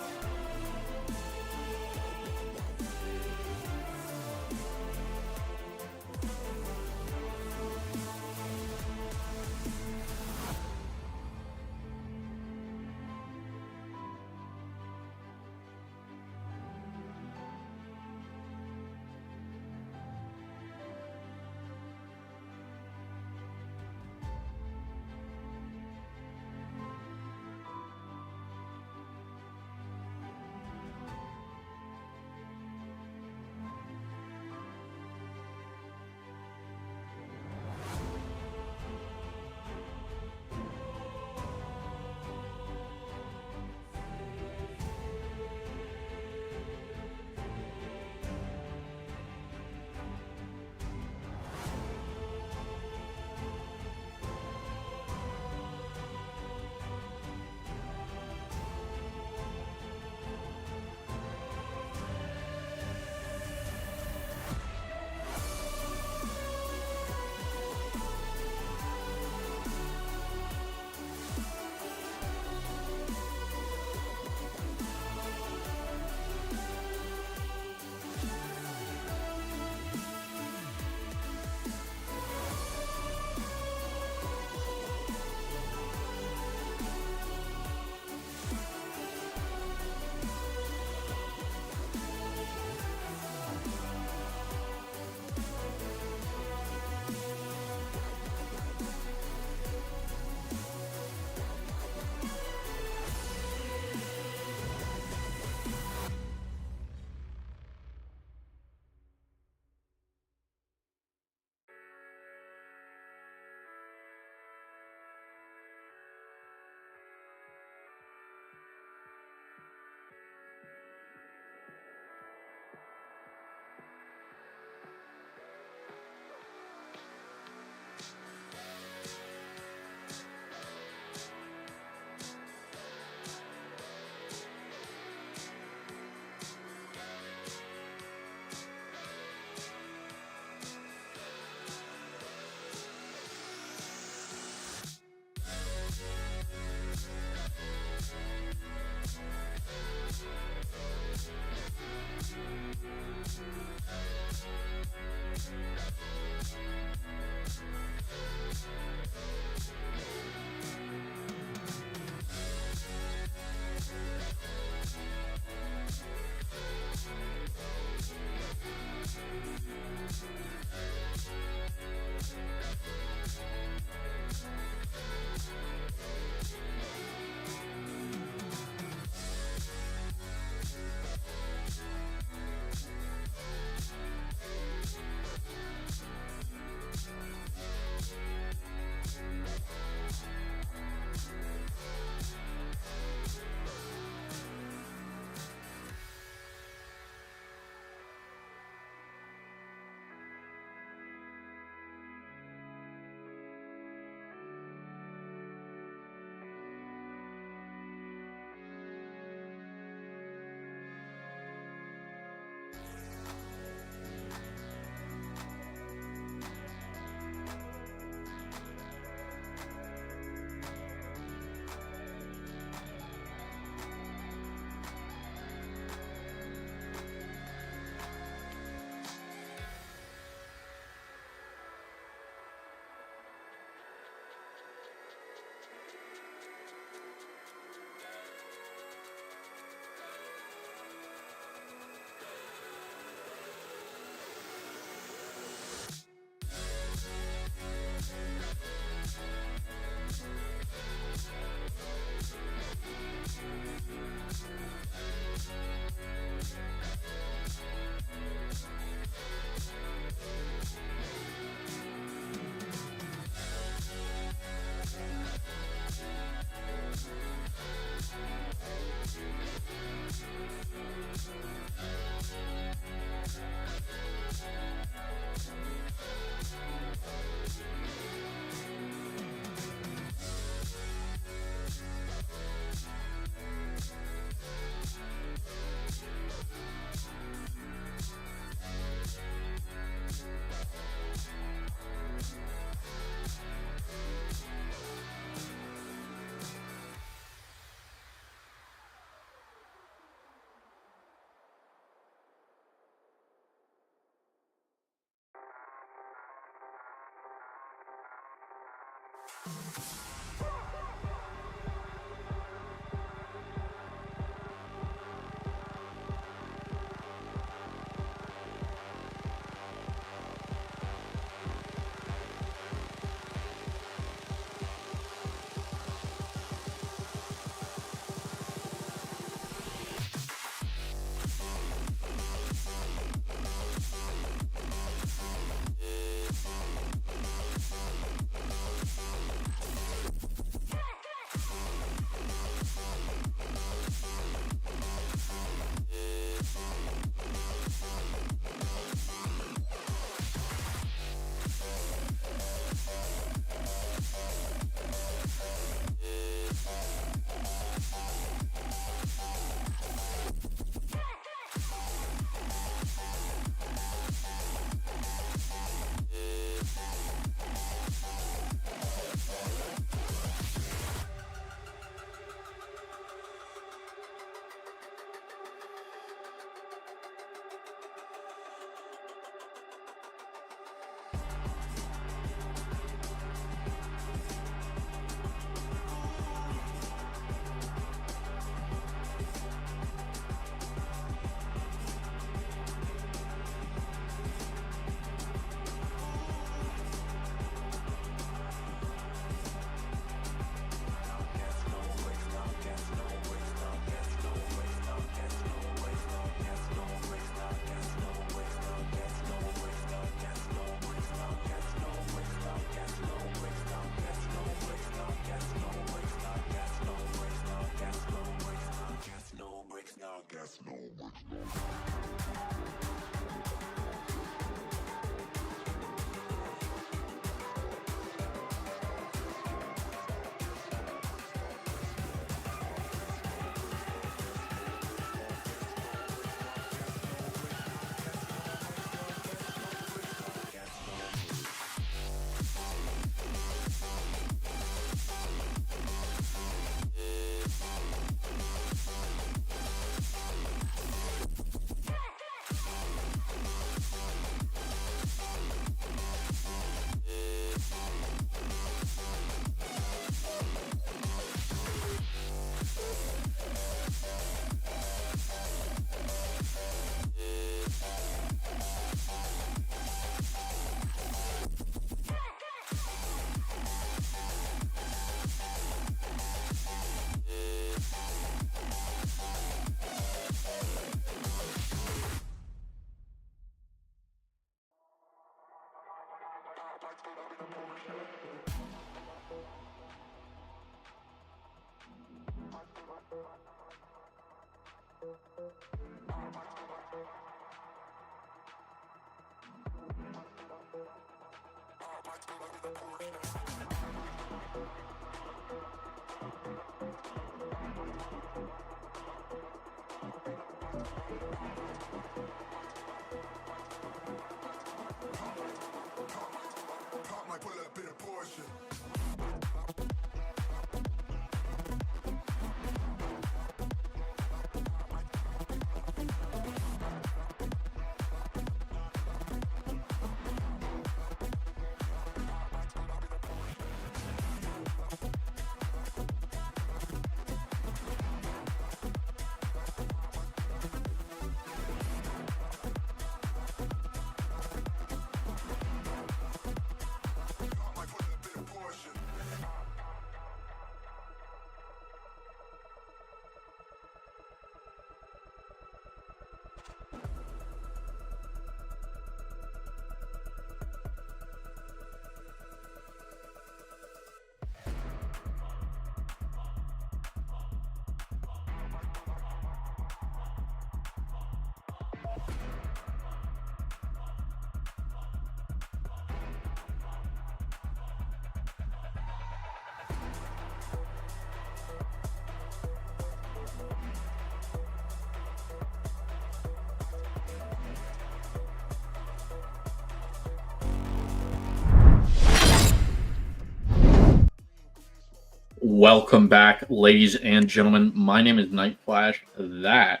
Welcome back, ladies and gentlemen. My name is Night Flash. That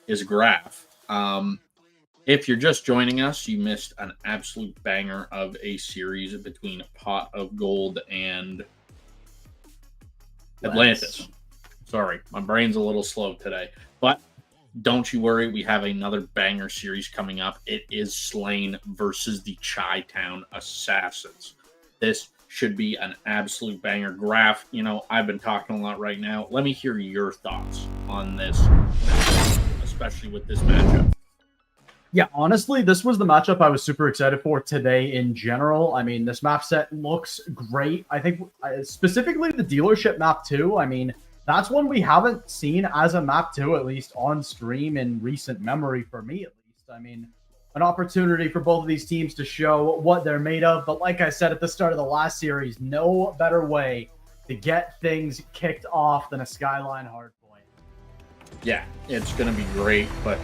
is Graph. If you're just joining us, you missed an absolute banger of a series between Pot of Gold and Atlantis. Sorry, my brain's a little slow today. But don't you worry, we have another banger series coming up. It is Slain versus the Chi-Town Assassins. This should be an absolute banger. Graph, you know, I've been talking a lot right now. Let me hear your thoughts on this matchup, especially with this matchup. Yeah, honestly, this was the matchup I was super excited for today in general. I mean, this map set looks great. I think specifically the dealership map too. I mean, that's one we haven't seen as a map too, at least on stream in recent memory for me, at least. I mean, an opportunity for both of these teams to show what they're made of. But like I said at the start of the last series, no better way to get things kicked off than a Skyline hardpoint. Yeah, it's going to be great, but...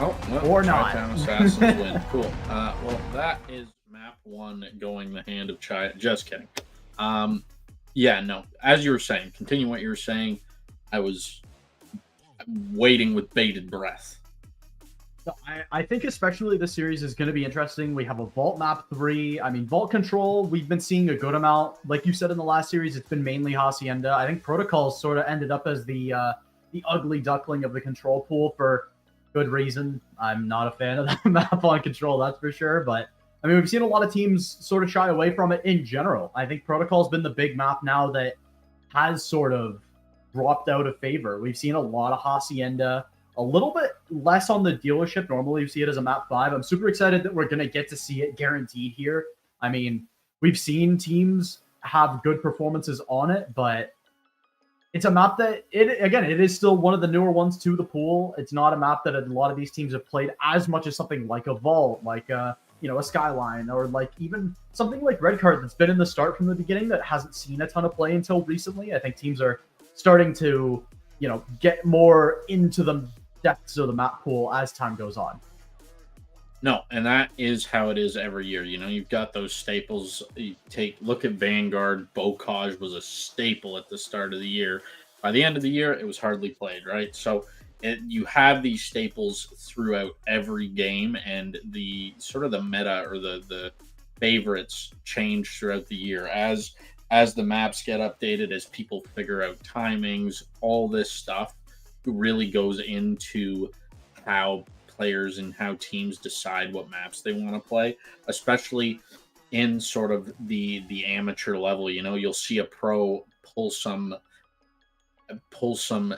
Oh, well, or not. Chi-Town Assassins win. Cool. Well, that is map 1 going the hand of Chi. Just kidding. Yeah, no. As you were saying, continue what you were saying. I was waiting with bated breath. So I think especially this series is going to be interesting. We have a Vault map 3. I mean, Vault control, we've been seeing a good amount. Like you said in the last series, it's been mainly Hacienda. I think Protocols sort of ended up as the ugly duckling of the control pool for good reason. I'm not a fan of that map on control, that's for sure. But I mean, we've seen a lot of teams sort of shy away from it in general. I think Protocol's been the big map now that has sort of dropped out of favor. We've seen a lot of Hacienda, a little bit less on the dealership. Normally, you see it as a map 5. I'm super excited that we're going to get to see it guaranteed here. I mean, we've seen teams have good performances on it, but it's a map that, it is still one of the newer ones to the pool. It's not a map that a lot of these teams have played as much as something like a Vault, like a Skyline, or like even something like Red Card that's been in the start from the beginning that hasn't seen a ton of play until recently. I think teams are starting to, get more into the depths of the map pool as time goes on. No, and that is how it is every year. You've got those staples. Look at Vanguard. Bocage was a staple at the start of the year. By the end of the year, it was hardly played, right? So you have these staples throughout every game, and the sort of the meta or the favorites change throughout the year as the maps get updated, as people figure out timings. All this stuff really goes into how players and how teams decide what maps they want to play, especially in sort of the amateur level. You'll see a pro pull some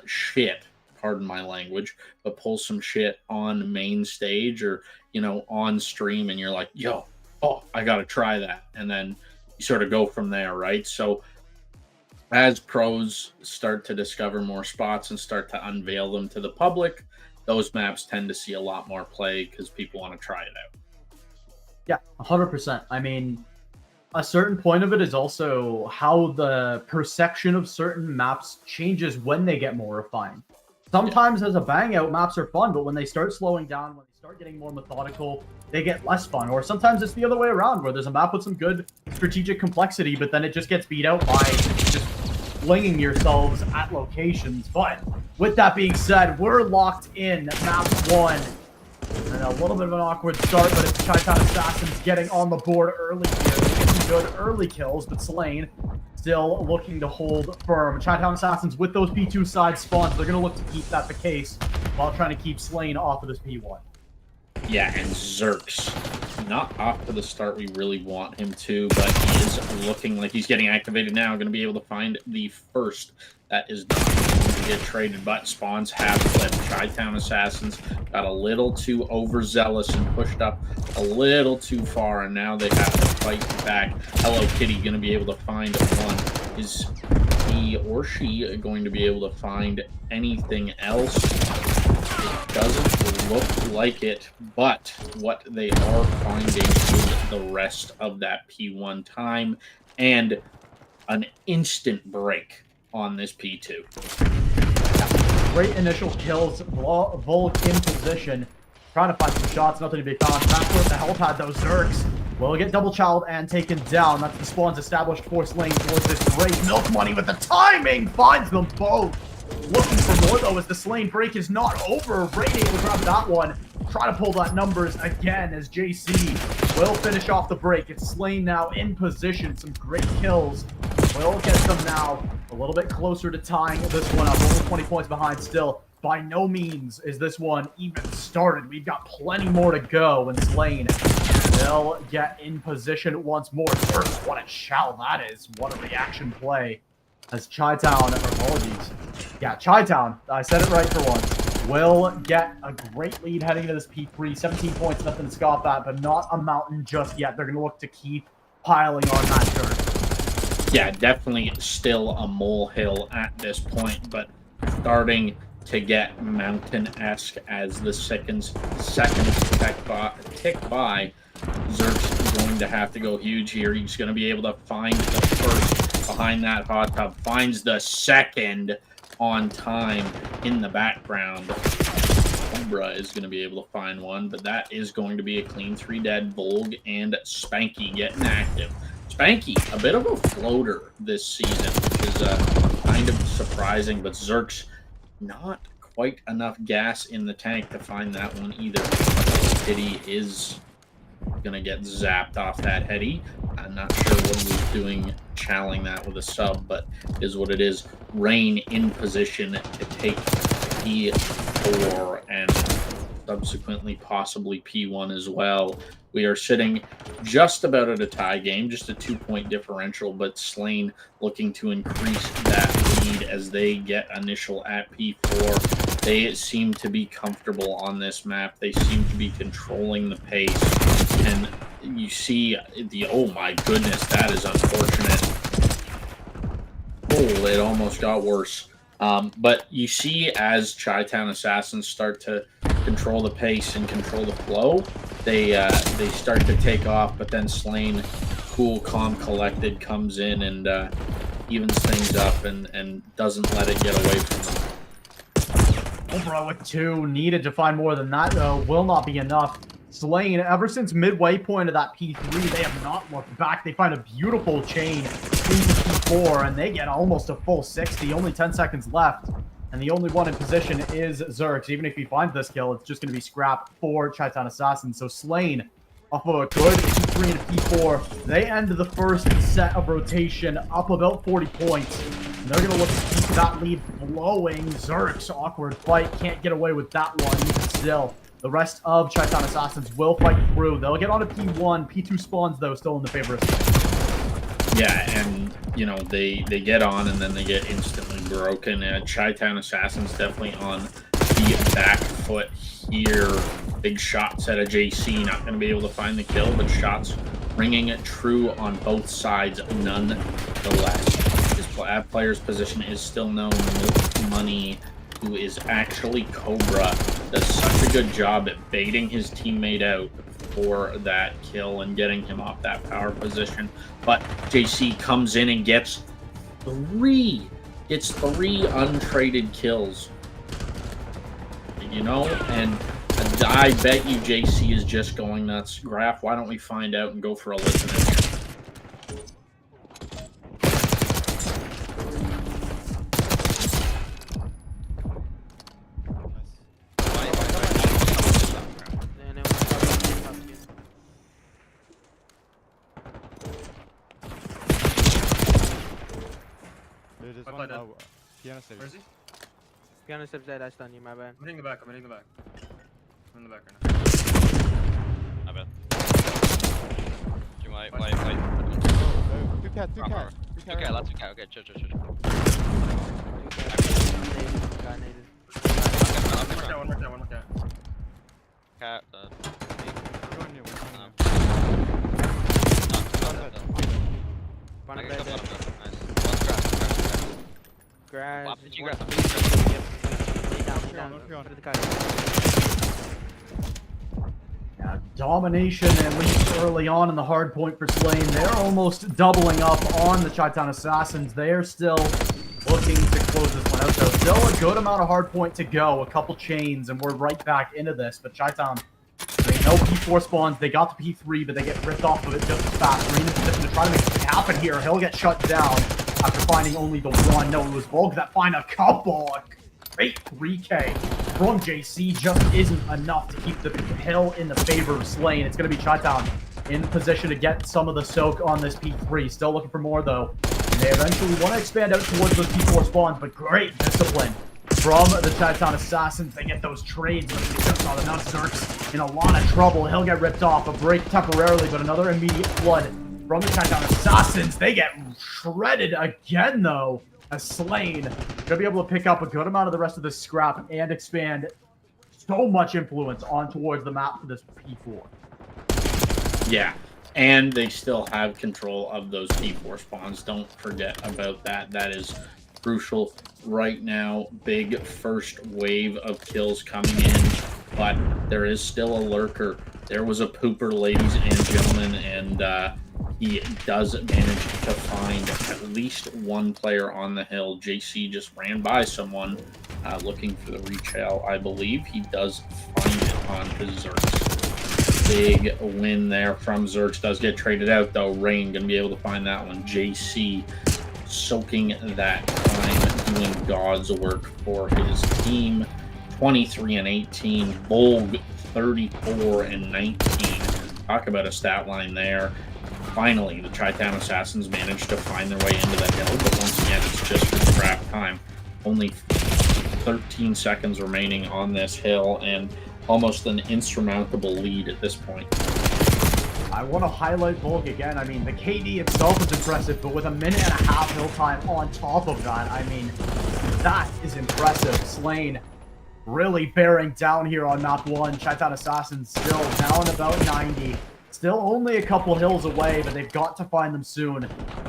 shit, pardon my language, but pull some shit on main stage or on stream, and you're like, I gotta try that, and then you sort of go from there, right? So as pros start to discover more spots and start to unveil them to the public, those maps tend to see a lot more play because people want to try it out. Yeah, 100%. I mean, a certain point of it is also how the perception of certain maps changes when they get more refined. Sometimes as a bang out, maps are fun, but when they start slowing down, when they start getting more methodical, they get less fun. Or sometimes it's the other way around, where there's a map with some good strategic complexity, but then it just gets beat out by just flinging yourselves at locations. But with that being said, we're locked in map 1. And a little bit of an awkward start, but it's Chi-Town Assassins getting on the board early here. They get some good early kills, but Slain still looking to hold firm. Chi-Town Assassins with those P2 side spawns, they're going to look to keep that the case while trying to keep Slain off of this P1. Yeah, and Zerks, not off to the start we really want him to, but he is looking like he's getting activated now. Going to be able to find the first. That is not going to get traded, but spawns have flipped. Chi-Town Assassins got a little too overzealous and pushed up a little too far, and now they have to fight back. Hello Kitty going to be able to find one. Is he or she going to be able to find anything else? It doesn't look like it, but what they are finding is the rest of that P1 time and an instant break on this P2. Great initial kills. Volk in position, trying to find some shots, nothing to be found. Back with the helipad, those Zerks will get double child and taken down. That's the spawns established for Slain towards this great milk money, with the timing finds them both. Looking for more, though, as the Slain break is not over. Rain able to grab that one. Try to pull that numbers again as JC will finish off the break. It's Slain now in position. Some great kills. Will get them now a little bit closer to tying this one up. Only 20 points behind still. By no means is this one even started. We've got plenty more to go, and Slain will get in position once more. First, what a chow that is. What a reaction play. As Chi-Town, or apologies. Yeah, Chi-Town, I said it right for once, will get a great lead heading into this P3. 17 points, nothing to scoff at, but not a mountain just yet. They're going to look to keep piling on that dirt. Yeah, definitely still a molehill at this point, but starting to get mountain-esque as the seconds tick by. Zerk's going to have to go huge here. He's going to be able to find the first behind that hot tub, finds the second on time in the background. Cobra is going to be able to find one, but that is going to be a clean 3 dead. Volg and Spanky getting active. Spanky, a bit of a floater this season, which is kind of surprising, but Zerk's not quite enough gas in the tank to find that one either. Pity is gonna get zapped off that heady. I'm not sure what he was doing challing that with a sub, but is what it is. Rain in position to take P4 and subsequently possibly P1 as well. We are sitting just about at a tie game, just a 2-point differential, but Slain looking to increase that lead as they get initial at P4. They seem to be comfortable on this map. They seem to be controlling the pace. And you see the, oh my goodness, that is unfortunate. Oh, it almost got worse. But you see as Chi-Town Assassins start to control the pace and control the flow, they start to take off, but then Slain, cool, calm, collected, comes in and evens things up and doesn't let it get away from them. Cobra with 2, needed to find more than that, though. Will not be enough. Slain, ever since midway point of that P3, they have not looked back. They find a beautiful chain into P4, and they get almost a full 60. Only 10 seconds left, and the only one in position is Zerx. Even if he finds this kill, it's just going to be scrap for Chi-Town Assassins. So Slain, off of a good P3 and P4, they end the first set of rotation up about 40 points. And they're going to look to keep that lead flowing. Zerx, awkward fight, can't get away with that one. Even still, the rest of Chi-Town Assassins will fight through. They'll get on to P1. P2 spawns, though, still in the favor of Slain. Yeah, and, you know, they get on and then they get instantly broken. Chi-Town Assassins definitely on the back foot here. Big shots at a JC. Not going to be able to find the kill, but shots ringing true on both sides nonetheless. His player's position is still known. Milk Money, who is actually Cobra, does such a good job at baiting his teammate out for that kill and getting him off that power position. But JC comes in and gets three untraded kills. You know, and I bet you JC is just going nuts. Graph, why don't we find out and go for a listen? Dude, there's Where one is piano stage. he? Piano steps dead, I stun you, my bad. I'm hitting the back, I'm in the back right now. My bad. You might. Two cat. Okay, let's okay. Okay, chill. Got naded. One more cat. Cat. We're going new. Front of Okay, bed, come dead. on, nice. Let's Grass. Wow, did you grab Lay down. Go. Put it the cut. Yeah, domination, at least early on in the hard point for Slain. They're almost doubling up on the Chi-Town Assassins. They're still looking to close this one out. So still a good amount of hard point to go. A couple chains, and we're right back into this. But Chi-Town, they know P4 spawns. They got the P3, but they get ripped off of it just as fast. Rain is position to try to make it happen here. He'll get shut down. after finding only the one. No, it was Volk that find a couple. Great 3K from JC just isn't enough to keep the hill in the favor of Slain. It's going to be Chi-Town in position to get some of the soak on this P3. Still looking for more, though. And they eventually want to expand out towards those P4 spawns, but great discipline from the Chi-Town Assassins. They get those trades, but they just not enough. Zerk's in a lot of trouble. He'll get ripped off. A break temporarily, but another immediate flood from the Chi-Town Assassins. They get shredded again, though, as Slain gonna be able to pick up a good amount of the rest of this scrap and expand so much influence on towards the map for this P4. Yeah, and they still have control of those P4 spawns. Don't forget about that. That is crucial right now. Big first wave of kills coming in, but there is still a lurker. There was a pooper, ladies and gentlemen, and he does manage to find at least one player on the hill. JC just ran by someone looking for the retail. I believe he does find it on his Zerks. Big win there from Zerks. Does get traded out, though. Rain going to be able to find that one. JC soaking that time, doing God's work for his team. 23 and 18. Bolg 34 and 19. Talk about a stat line there. Finally, the Chi-Town Assassins managed to find their way into the hill, but once again, it's just for scrap time. Only 13 seconds remaining on this hill, and almost an insurmountable lead at this point. I want to highlight Volk again. I mean, the KD itself is impressive, but with a minute and a half hill time on top of that, I mean, that is impressive. Slain really bearing down here on map 1. Chi-Town Assassins still down about 90. Still only a couple hills away, but they've got to find them soon.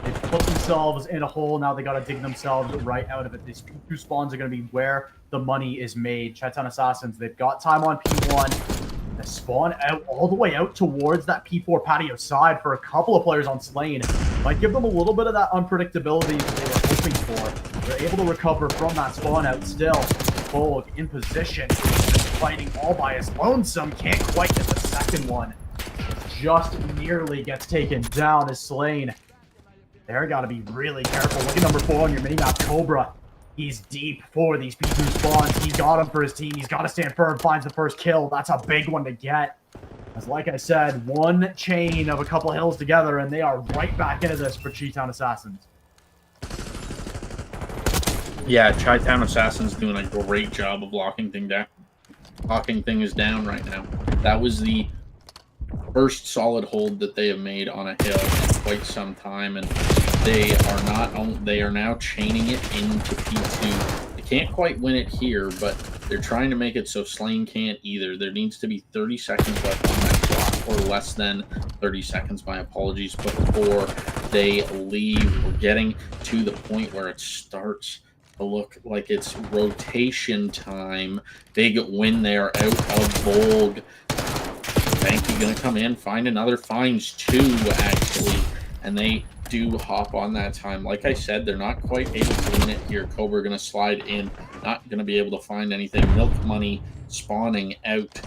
They've put themselves in a hole. Now they got to dig themselves right out of it. These P2 spawns are going to be where the money is made. Chi-Town Assassins, they've got time on P1. They spawn out all the way out towards that P4 patio side for a couple of players on Slain. Might give them a little bit of that unpredictability that they were hoping for. They're able to recover from that spawn out still. Bolg in position, just fighting all by his lonesome. Can't quite get the second one. Just nearly gets taken down as Slain. They're got to be really careful. Look at number 4 on your minimap, Cobra. He's deep for these P2 spawns. He got him for his team. He's got to stand firm, finds the first kill. That's a big one to get. As like I said, one chain of a couple hills together, and they are right back into this for Chi-Town Assassins. Yeah, Chi-Town Assassins doing a great job of locking things down. Locking things down right now. That was the first solid hold that they have made on a hill in quite some time, and they are now chaining it into P2. They can't quite win it here, but they're trying to make it so Slain can't either. There needs to be 30 seconds left on that clock, or less than 30 seconds, my apologies, before they leave. We're getting to the point where it starts to look like it's rotation time. Big win there out of Bolg. Banky gonna come in, find another, finds 2 actually, and they do hop on that time. Like I said, they're not quite able to win it here. Cobra gonna slide in, not gonna be able to find anything. Milk Money spawning out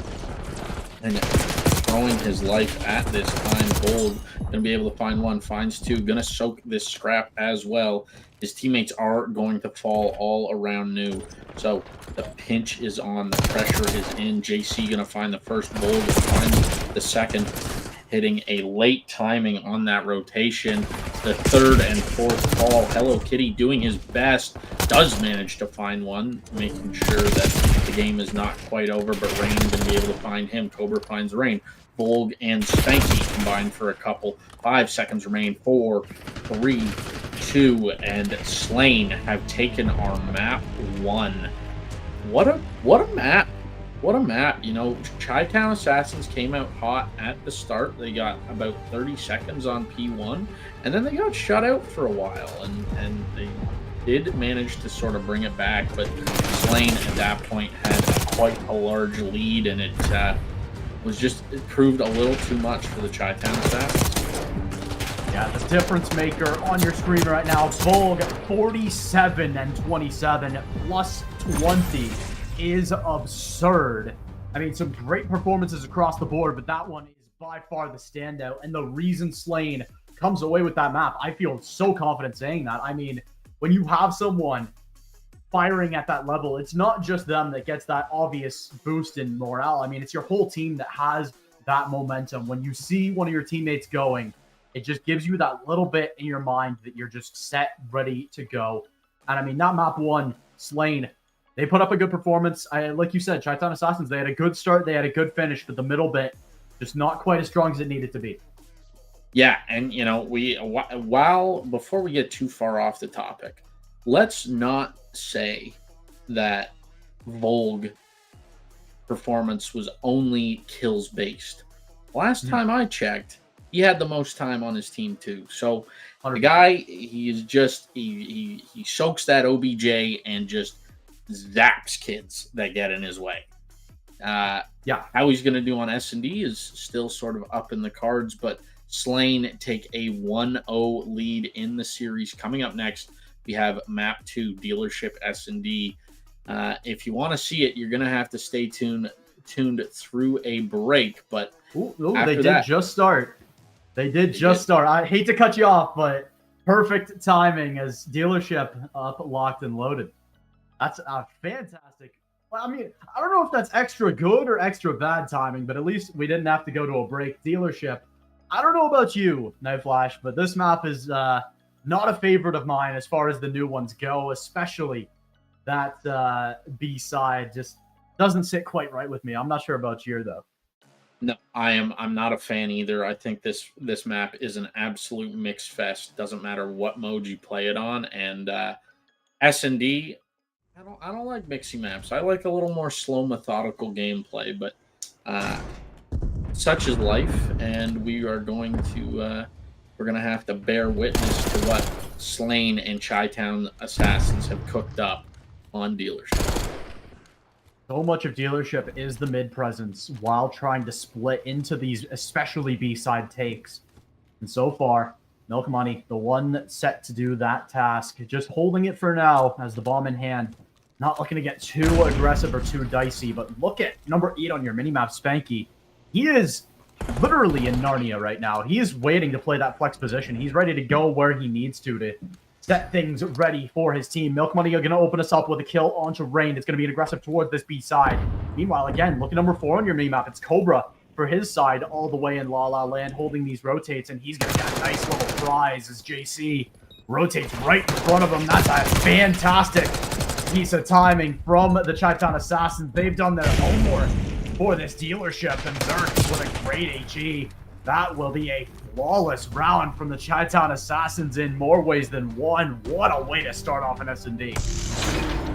and throwing his life at this time. Bolg gonna be able to find 1, finds 2, gonna soak this scrap as well. His teammates are going to fall all around new. So the pinch is on, the pressure is in. JC gonna find the first, Bolg find the second, hitting a late timing on that rotation. The third and fourth fall. Hello Kitty doing his best, does manage to find one, making sure that the game is not quite over, but Rain gonna be able to find him. Cobra finds Rain. Bolg and Spanky combined for a couple. 5 seconds remain. 4, 3, 2, and Slain have taken our map 1. What a map. What a map. You know, Chi-Town Assassins came out hot at the start. They got about 30 seconds on P1, and then they got shut out for a while, and they did manage to sort of bring it back, but Slain at that point had quite a large lead, and it proved a little too much for the Chi-Town Assassins. Yeah, the difference maker on your screen right now, Bolg 47 and 27 plus 20 is absurd. I mean, some great performances across the board, but that one is by far the standout, and the reason Slain comes away with that map. I feel so confident saying that. I mean, when you have someone firing at that level, it's not just them that gets that obvious boost in morale. I mean, it's your whole team that has that momentum. When you see one of your teammates going, it just gives you that little bit in your mind that you're just set, ready to go. And I mean, that map one, Slain, they put up a good performance. Like you said, Chi-Town Assassins, they had a good start, they had a good finish, but the middle bit, just not quite as strong as it needed to be. Yeah, and you know, before we get too far off the topic, let's not say that Volg performance was only kills based. Last time I checked, he had the most time on his team too. So 100%. The guy, he is just he soaks that OBJ and just zaps kids that get in his way. Yeah, how he's going to do on S&D is still sort of up in the cards, but Slain take a 1-0 lead in the series. Coming up next, we have Map 2 Dealership S&D. If you want to see it, you're going to have to stay tuned through a break. But they did just start. They did just start. I hate to cut you off, but perfect timing as Dealership up, locked, and loaded. That's fantastic. I mean, I don't know if that's extra good or extra bad timing, but at least we didn't have to go to a break. Dealership, I don't know about you, Night Flash, but this map is not a favorite of mine as far as the new ones go, especially that B side just doesn't sit quite right with me. I'm not sure about you, though. No, I'm not a fan either. I think this map is an absolute mix fest. Doesn't matter what mode you play it on, and S&D, I don't like mixy maps. I like a little more slow, methodical gameplay, but such is life, and we are going to we're gonna have to bear witness to what Slain and Chi-Town Assassins have cooked up on Dealership. So much of Dealership is the mid presence while trying to split into these, especially B-side takes. And so far, Milk Money, the one set to do that task, just holding it for now as the bomb in hand. Not looking to get too aggressive or too dicey, but look at number 8 on your minimap, Spanky. He is literally in Narnia right now. He is waiting to play that flex position. He's ready to go where he needs to set things ready for his team. Milk Money are going to open us up with a kill onto Rain. It's going to be an aggressive towards this B side. Meanwhile, again, look at number 4 on your minimap. It's Cobra for his side all the way in La La Land, holding these rotates, and he's going to get a nice little prize as JC rotates right in front of him. That's a fantastic piece of timing from the Chi-Town Assassins. They've done their homework for this Dealership, and Zerk with a great HE. That will be a flawless round from the Chi-Town Assassins in more ways than one. What a way to start off an S&D.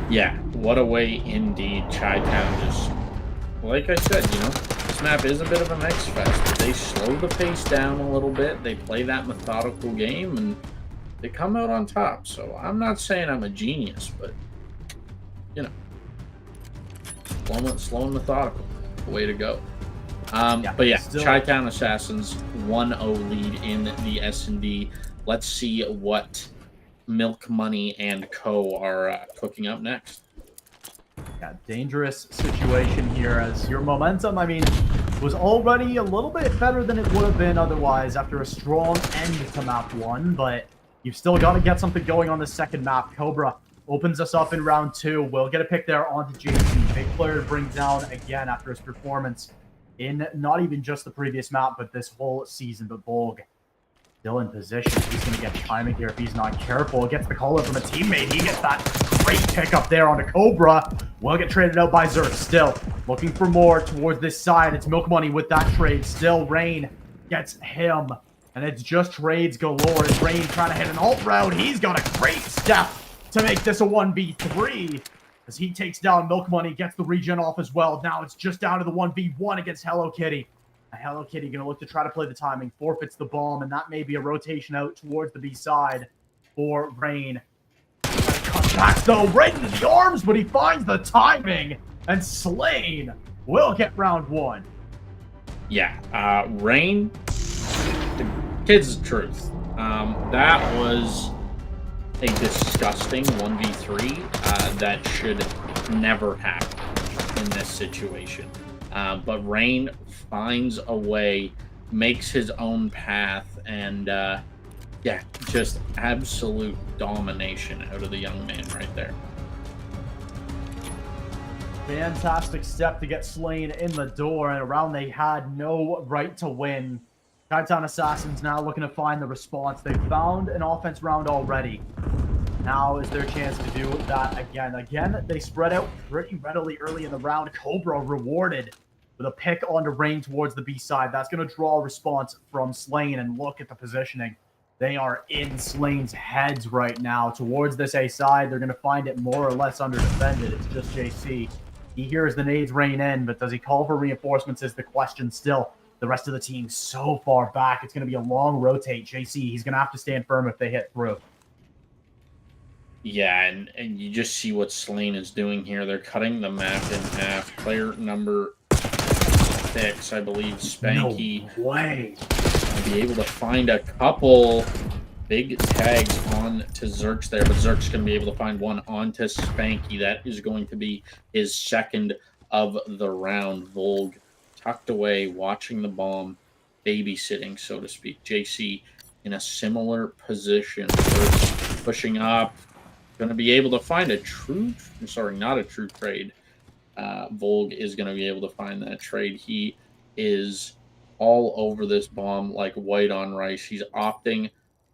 Yeah, what a way indeed. Chi-Town just, like I said, you know, this map is a bit of a mix fest, but they slow the pace down a little bit. They play that methodical game, and they come out on top. So I'm not saying I'm a genius, but, you know, slow and methodical. Way to go. But yeah, Chi-Town Assassins 1-0 lead in the S&D. Let's see what Milk Money and Co are cooking up next. Yeah, dangerous situation here as your momentum, I mean, was already a little bit better than it would have been otherwise after a strong end to map 1, but you've still got to get something going on the second map. Cobra opens us up in round 2. We'll get a pick there onto JC. Big player to bring down again after his performance in not even just the previous map, but this whole season. But Volg still in position. He's going to get timing here if he's not careful. Gets the call up from a teammate. He gets that great pick up there onto Cobra. Will get traded out by Zerk. Still looking for more towards this side. It's Milk Money with that trade. Still Rain gets him. And it's just trades galore. As Rain trying to hit an alt route. He's got a great step to make this a 1v3 as he takes down Milk Money, gets the regen off as well. Now it's just down to the 1v1 against Hello Kitty. Hello Kitty going to look to try to play the timing, forfeits the bomb, and that may be a rotation out towards the B side for Rain. Cut back though, right into the arms, but he finds the timing, and Slain will get round 1. Yeah, Rain, the kid's the truth. That was a disgusting 1v3 that should never happen in this situation. But Rain finds a way, makes his own path, and Yeah, just absolute domination out of the young man right there. Fantastic step to get Slain in the door, and a round they had no right to win. Chi-Town Assassins now looking to find the response. They found an offense round already. Now is their chance to do that again. Again, they spread out pretty readily early in the round. Cobra rewarded with a pick on the rain towards the B side. That's going to draw a response from Slain, and look at the positioning. They are in Slain's heads right now. Towards this A side, they're going to find it more or less under defended. It's just JC. He hears the nades rain in, but does he call for reinforcements is the question still. The rest of the team so far back. It's going to be a long rotate. JC, he's going to have to stand firm if they hit through. Yeah, and you just see what Slain is doing here. They're cutting the map in half. Player number 6, I believe, Spanky, No way. will be able to find a couple big tags on to Zerks there, but Zerks going to be able to find one onto Spanky. That is going to be his second of the round. Volg tucked away, watching the bomb, babysitting, so to speak. JC in a similar position, pushing up, going to be able to find a true, sorry, not a true trade. Volg is going to be able to find that trade. He is all over this bomb like white on rice. He's opting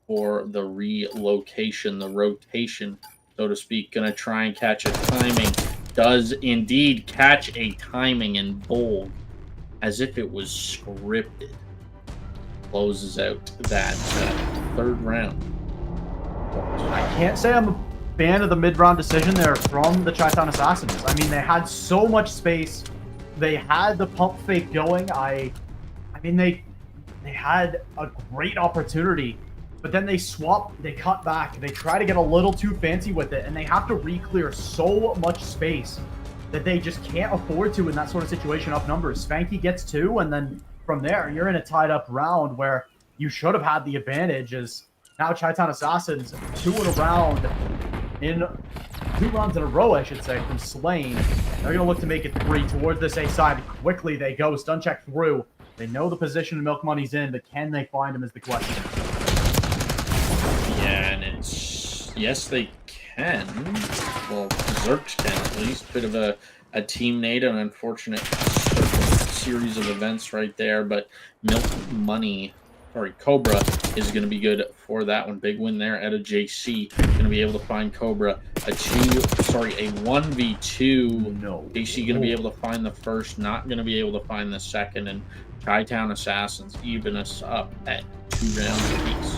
for the relocation, the rotation, so to speak. Going to try and catch a timing. Does indeed catch a timing, and Volg, as if it was scripted, closes out that third round. I can't say I'm a fan of the mid-round decision there from the Chi-Town Assassins. I mean, they had so much space. They had the pump fake going. I mean, they had a great opportunity, but then they cut back. They try to get a little too fancy with it, and they have to re-clear so much space that they just can't afford to in that sort of situation up numbers. Spanky gets 2, and then from there, you're in a tied-up round where you should have had the advantage. As now Chi-Town Assassins, 2 in a round, in 2 rounds in a row, I should say, from Slain. They're going to look to make it 3 towards this A side. Quickly they go, stun check through. They know the position Milk Money's in, but can they find him is the question. Yeah, and it's, yes, they can. Well, Zerks can at least. Bit of a team nade, an unfortunate series of events right there, but Milk Money, sorry, Cobra is going to be good for that one. Big win there at a JC. Going to be able to find Cobra a 1v2. No. JC going to be able to find the first, not going to be able to find the second, and Chi-Town Assassins even us up at 2 rounds apiece.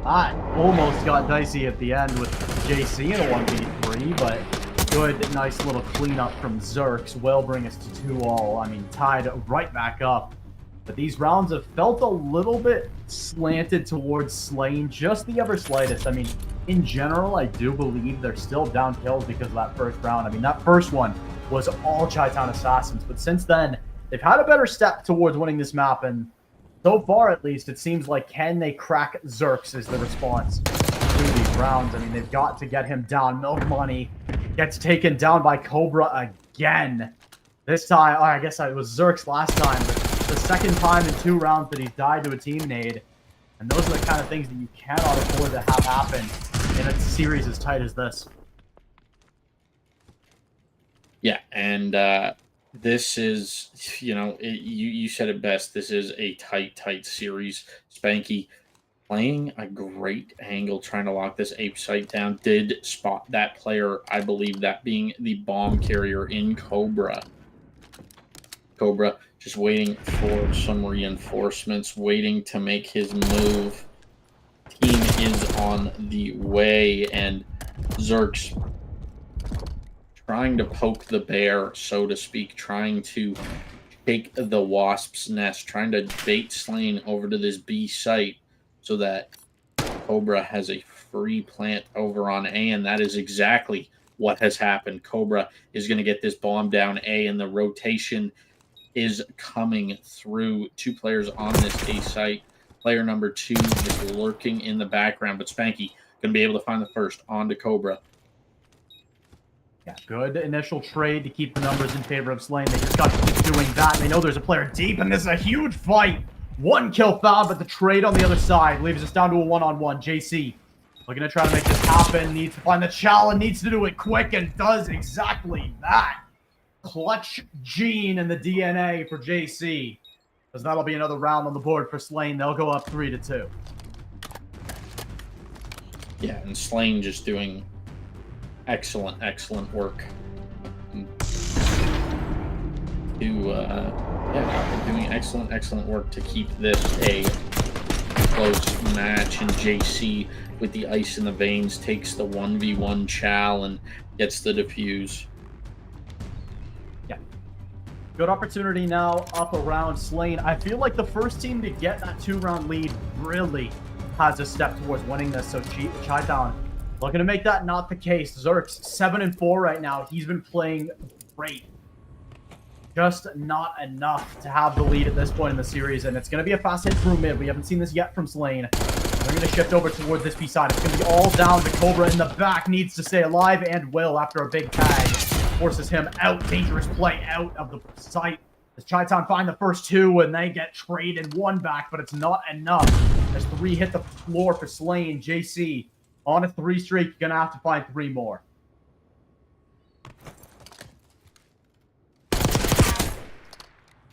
That almost got dicey at the end with JC in a 1v3, but good, nice little cleanup from Zerks will bring us to 2-all. I mean, tied right back up. But these rounds have felt a little bit slanted towards Slain, just the ever slightest. I mean, in general, I do believe they're still down kills because of that first round. I mean, that first one was all Chi-Town Assassins, but since then, they've had a better step towards winning this map, and so far, at least, it seems like can they crack Zerks is the response to these rounds. I mean, they've got to get him down. Milk Money gets taken down by Cobra again. This time, oh, I guess it was Zerks last time, but the second time in 2 rounds that he's died to a team nade. And those are the kind of things that you cannot afford to have happen in a series as tight as this. Yeah, and this is, you know, you said it best. This is a tight series. Spanky playing a great angle, trying to lock this ape site down. Did spot that player, I believe that being the bomb carrier in Cobra. Cobra just waiting for some reinforcements, waiting to make his move. Team is on the way, and Zerks trying to poke the bear, so to speak, trying to take the wasp's nest, trying to bait Slain over to this B site so that Cobra has a free plant over on A, and that is exactly what has happened. Cobra is going to get this bomb down A, and the rotation is coming through. 2 players on this A site. Player number 2 is lurking in the background, but Spanky going to be able to find the first onto Cobra. Yeah, good initial trade to keep the numbers in favor of Slain. They just got to keep doing that. They know there's a player deep, and this is a huge fight. One kill found, but the trade on the other side leaves us down to a one-on-one. JC looking to try to make this happen. Needs to find the challenge. Needs to do it quick and does exactly that. Clutch gene in the DNA for JC. Because that'll be another round on the board for Slain. They'll go up 3-2. Yeah, and Slain just doing excellent work. Doing excellent work to keep this a close match. And JC, with the ice in the veins, takes the 1v1 Chal and gets the defuse. Yeah. Good opportunity now up around Slain. I feel like the first team to get that 2-round lead really has a step towards winning this. So Chi-Town looking to make that not the case. Zerk's 7-4 right now. He's been playing great. Just not enough to have the lead at this point in the series, and it's going to be a fast hit through mid. We haven't seen this yet from Slain. They're going to shift over towards this B side. It's going to be all down to Cobra in the back. Needs to stay alive and will after a big tag. Forces him out. Dangerous play out of the site. As Chi-Town find the first 2, and they get traded 1 back, but it's not enough. As 3 hit the floor for Slain. JC on a 3 streak. Going to have to find 3 more.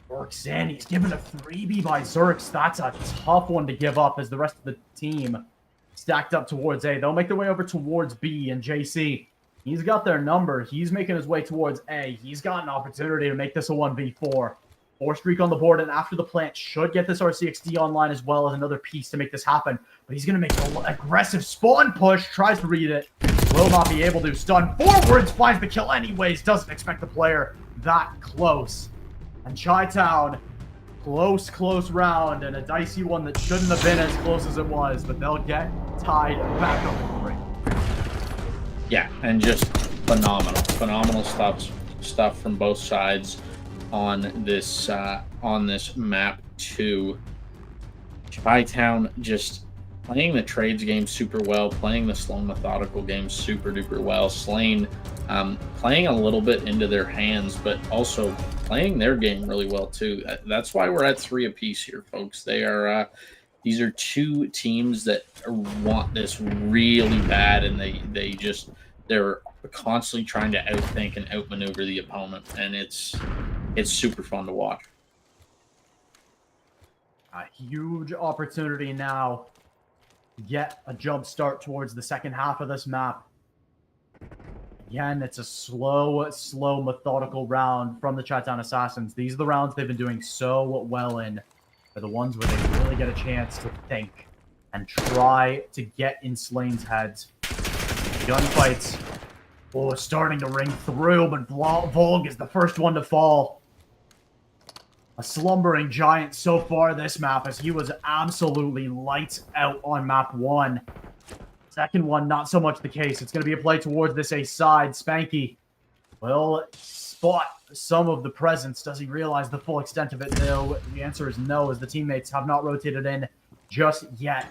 Works in. He's given a 3B by Zerks. That's a tough one to give up as the rest of the team stacked up towards A. They'll make their way over towards B, and JC, he's got their number. He's making his way towards A. He's got an opportunity to make this a 1v4. 4 streak on the board, and after the plant should get this RCXD online as well as another piece to make this happen. But he's going to make an aggressive spawn push. Tries to read it. Will not be able to. Stun forwards. Finds the kill anyways. Doesn't expect the player that close. And Chi-Town, close round, and a dicey one that shouldn't have been as close as it was, but they'll get tied back up in 3. Yeah, and just phenomenal stuff from both sides on this map too. Chi-Town just playing the trades game super well, playing the slow methodical game super duper well. Slain playing a little bit into their hands, but also playing their game really well too. That's why we're at 3 apiece here, folks. They are these are 2 teams that want this really bad, and they're constantly trying to outthink and outmaneuver the opponent, and it's super fun to watch. A huge opportunity now to get a jump start towards the second half of this map. Again, it's a slow, methodical round from the Chi-Town Assassins. These are the rounds they've been doing so well in. They're the ones where they really get a chance to think and try to get in Slain's heads. Gunfights, starting to ring through, but Volg is the first one to fall. A slumbering giant so far this map, as he was absolutely lights out on map 1. Second one, not so much the case. It's going to be a play towards this A side. Spanky will spot some of the presence. Does he realize the full extent of it? No. The answer is no, as the teammates have not rotated in just yet.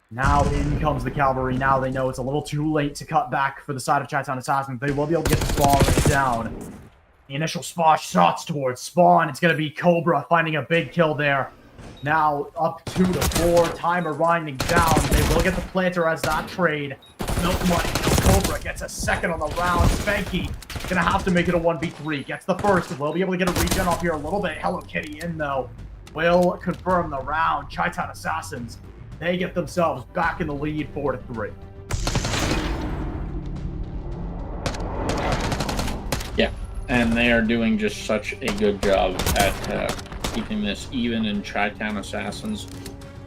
Now in comes the cavalry. Now they know it's a little too late to cut back for the side of Chi-Town Assassins. They will be able to get the spawn down. The initial shots towards spawn. It's going to be Cobra finding a big kill there. Now up 2-4, timer winding down. They will get the planter as that trade. Milk Money, Cobra gets a second on the round. Spanky gonna have to make it a 1v3. Gets the first. Will be able to get a regen off here a little bit. Hello Kitty in though. Will confirm the round. Chi-Town Assassins, they get themselves back in the lead 4-3. Yeah, and they are doing just such a good job at keeping this even, and Chi-Town Assassins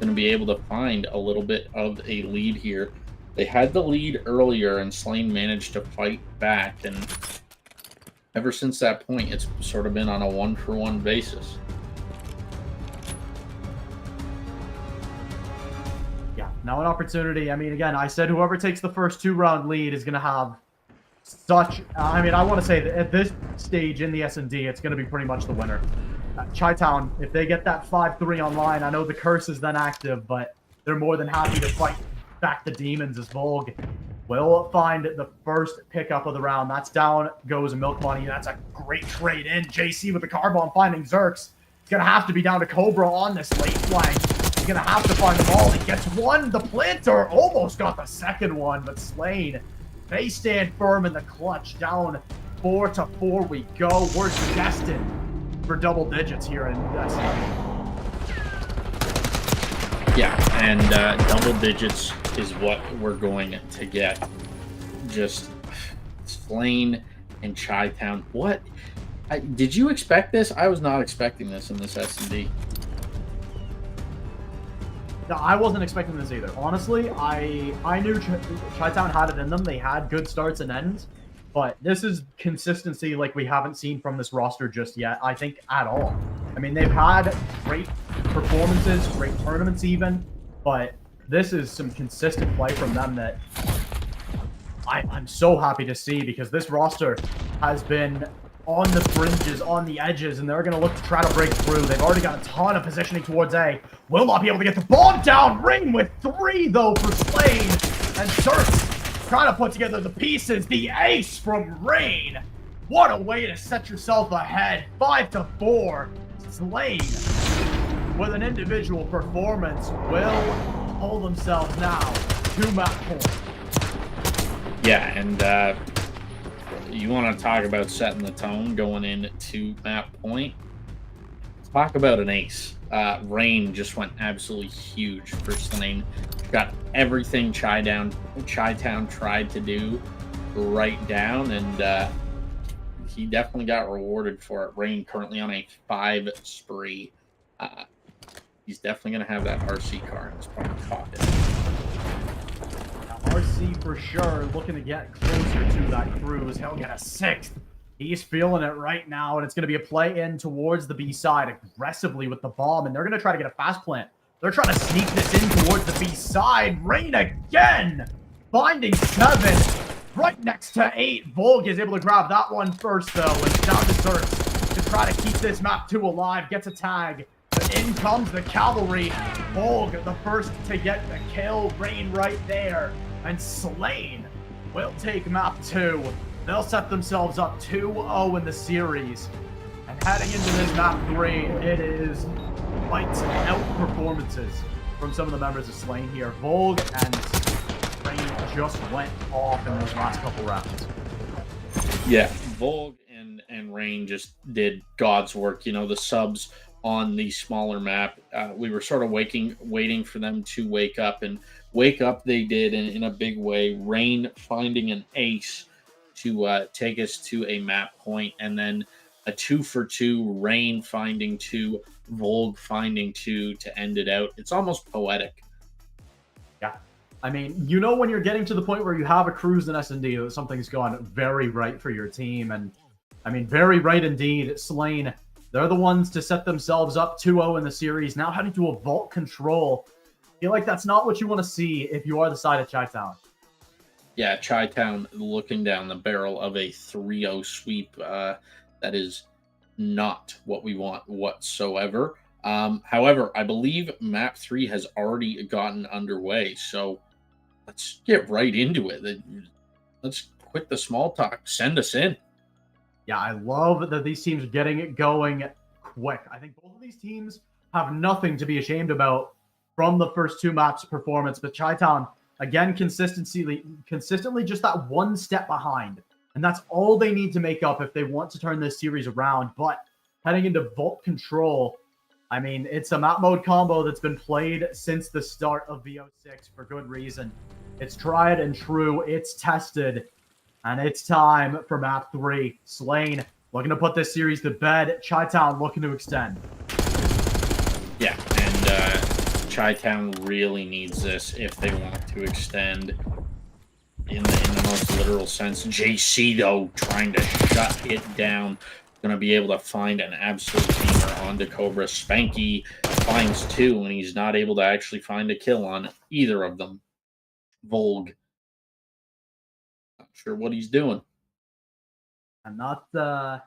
going to be able to find a little bit of a lead here. They had the lead earlier, and Slain managed to fight back, and ever since that point, it's sort of been on a 1-for-1 basis. Yeah, now an opportunity. I mean, again, I said whoever takes the first 2-round lead is going to have such... I mean, I want to say that at this stage in the S&D, it's going to be pretty much the winner. Chi-Town, if they get that 5-3 online, I know the curse is then active, but they're more than happy to fight back the demons as Volg will find the first pickup of the round. That's down goes Milk Money. That's a great trade in. JC with the car bomb finding Zerks. He's going to have to be down to Cobra on this late flank. He's going to have to find them all. He gets one. The planter almost got the second one, but Slain, they stand firm in the clutch. Down 4-4 we go. We're destined for double digits here in this. Yeah, and double digits is what we're going to get. Just Slain and Chi-Town. What? Did you expect this? I was not expecting this in this S&D. No, I wasn't expecting this either. Honestly, I knew Chi-Town had it in them. They had good starts and ends. But this is consistency like we haven't seen from this roster just yet, I think, at all. I mean, they've had great performances, great tournaments even, but this is some consistent play from them that I'm so happy to see, because this roster has been on the fringes, on the edges, and they're going to look to try to break through. They've already got a ton of positioning towards A. Will not be able to get the bomb down. Ring with 3, though, for Slain. And Surf trying to put together the pieces. The ace from Rain. What a way to set yourself ahead. 5-4. Slain, with an individual performance, will hold themselves now to map point. Yeah, and you want to talk about setting the tone going into map point? Talk about an ace. Rain just went absolutely huge for Slain. Got everything Chi-Town tried to do right down, and he definitely got rewarded for it. Rain currently on a 5 spree. He's definitely going to have that RC car in his pocket. RC for sure, looking to get closer to that cruise. He'll get a 6th. He's feeling it right now, and it's going to be a play in towards the B side aggressively with the bomb, and they're going to try to get a fast plant. They're trying to sneak this in towards the B side. Rain again, finding 7 right next to 8. Volg is able to grab that one first, though, and down to Zerts to try to keep this map 2 alive. Gets a tag. But in comes the cavalry. Volg, the first to get the kill. Rain right there. And Slain will take map 2. They'll set themselves up 2-0 in the series. And heading into this map 3, it is lights out performances from some of the members of Slain here. Volg and Rain just went off in those last couple rounds. Yeah, Volg and Rain just did God's work. You know, the subs on the smaller map, we were sort of waiting for them to wake up, and wake up they did in a big way. Rain finding an ace to take us to a map point, and then a 2-for-2, Rain finding 2, Volg finding 2 to end it out. It's almost poetic. Yeah. I mean, you know when you're getting to the point where you have a cruise in S&D that something's gone very right for your team, and I mean, very right indeed. Slain, they're the ones to set themselves up 2-0 in the series, now heading to a vault control. I feel like that's not what you want to see if you are the side of Chi-Town. Yeah, Chi-Town looking down the barrel of a 3-0 sweep. That is not what we want whatsoever. However, I believe map 3 has already gotten underway, so let's get right into it. Let's quit the small talk. Send us in. Yeah, I love that these teams are getting it going quick. I think both of these teams have nothing to be ashamed about from the first 2 maps' performance, but Chi-Town, again, consistently just that one step behind. And that's all they need to make up if they want to turn this series around. But heading into Vault Control, I mean, it's a map mode combo that's been played since the start of VO6 for good reason. It's tried and true. It's tested. And it's time for map 3. Slain looking to put this series to bed. Chi-Town looking to extend. Yeah, and Chi-Town really needs this if they want to extend in the most literal sense. JC, though, trying to shut it down. Going to be able to find an absolute teamer onto Cobra. Spanky finds 2, and he's not able to actually find a kill on either of them. Volg, not sure what he's doing. And not the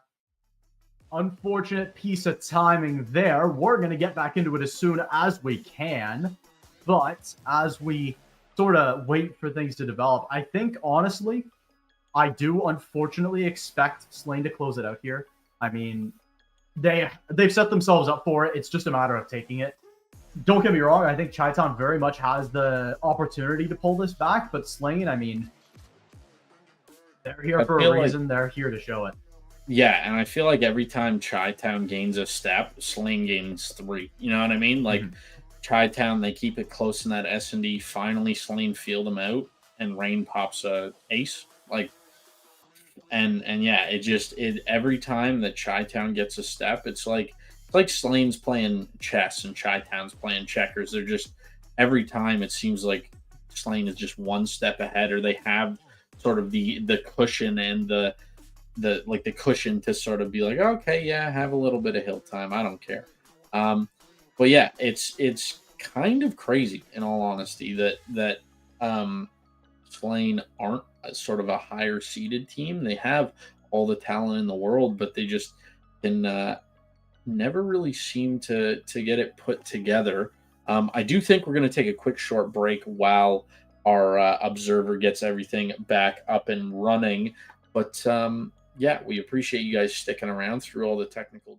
unfortunate piece of timing there. We're going to get back into it as soon as we can. But as we sort of wait for things to develop, I think, honestly, I do unfortunately expect Slain to close it out here. I mean, they've set themselves up for it. It's just a matter of taking it. Don't get me wrong. I think Chi-Town very much has the opportunity to pull this back, but Slain, I mean, they're here for a reason. They're here to show it. Yeah, and I feel like every time Chi-Town gains a step, Slain gains 3. You know what I mean? Like Chi-Town, they keep it close in that S&D. Finally, Slain feel them out, and Rain pops a ace. Like, and yeah, it every time that Chi-Town gets a step, it's like Slane's playing chess and Chi-Town's playing checkers. They're just every time it seems like Slain is just one step ahead, or they have sort of the cushion and the cushion to sort of be like, okay, yeah, have a little bit of hill time. I don't care. But yeah, it's kind of crazy in all honesty that Slain aren't sort of a higher seeded team. They have all the talent in the world, but they just can never really seem to get it put together. I do think we're going to take a quick short break while our observer gets everything back up and running. But yeah, we appreciate you guys sticking around through all the technical.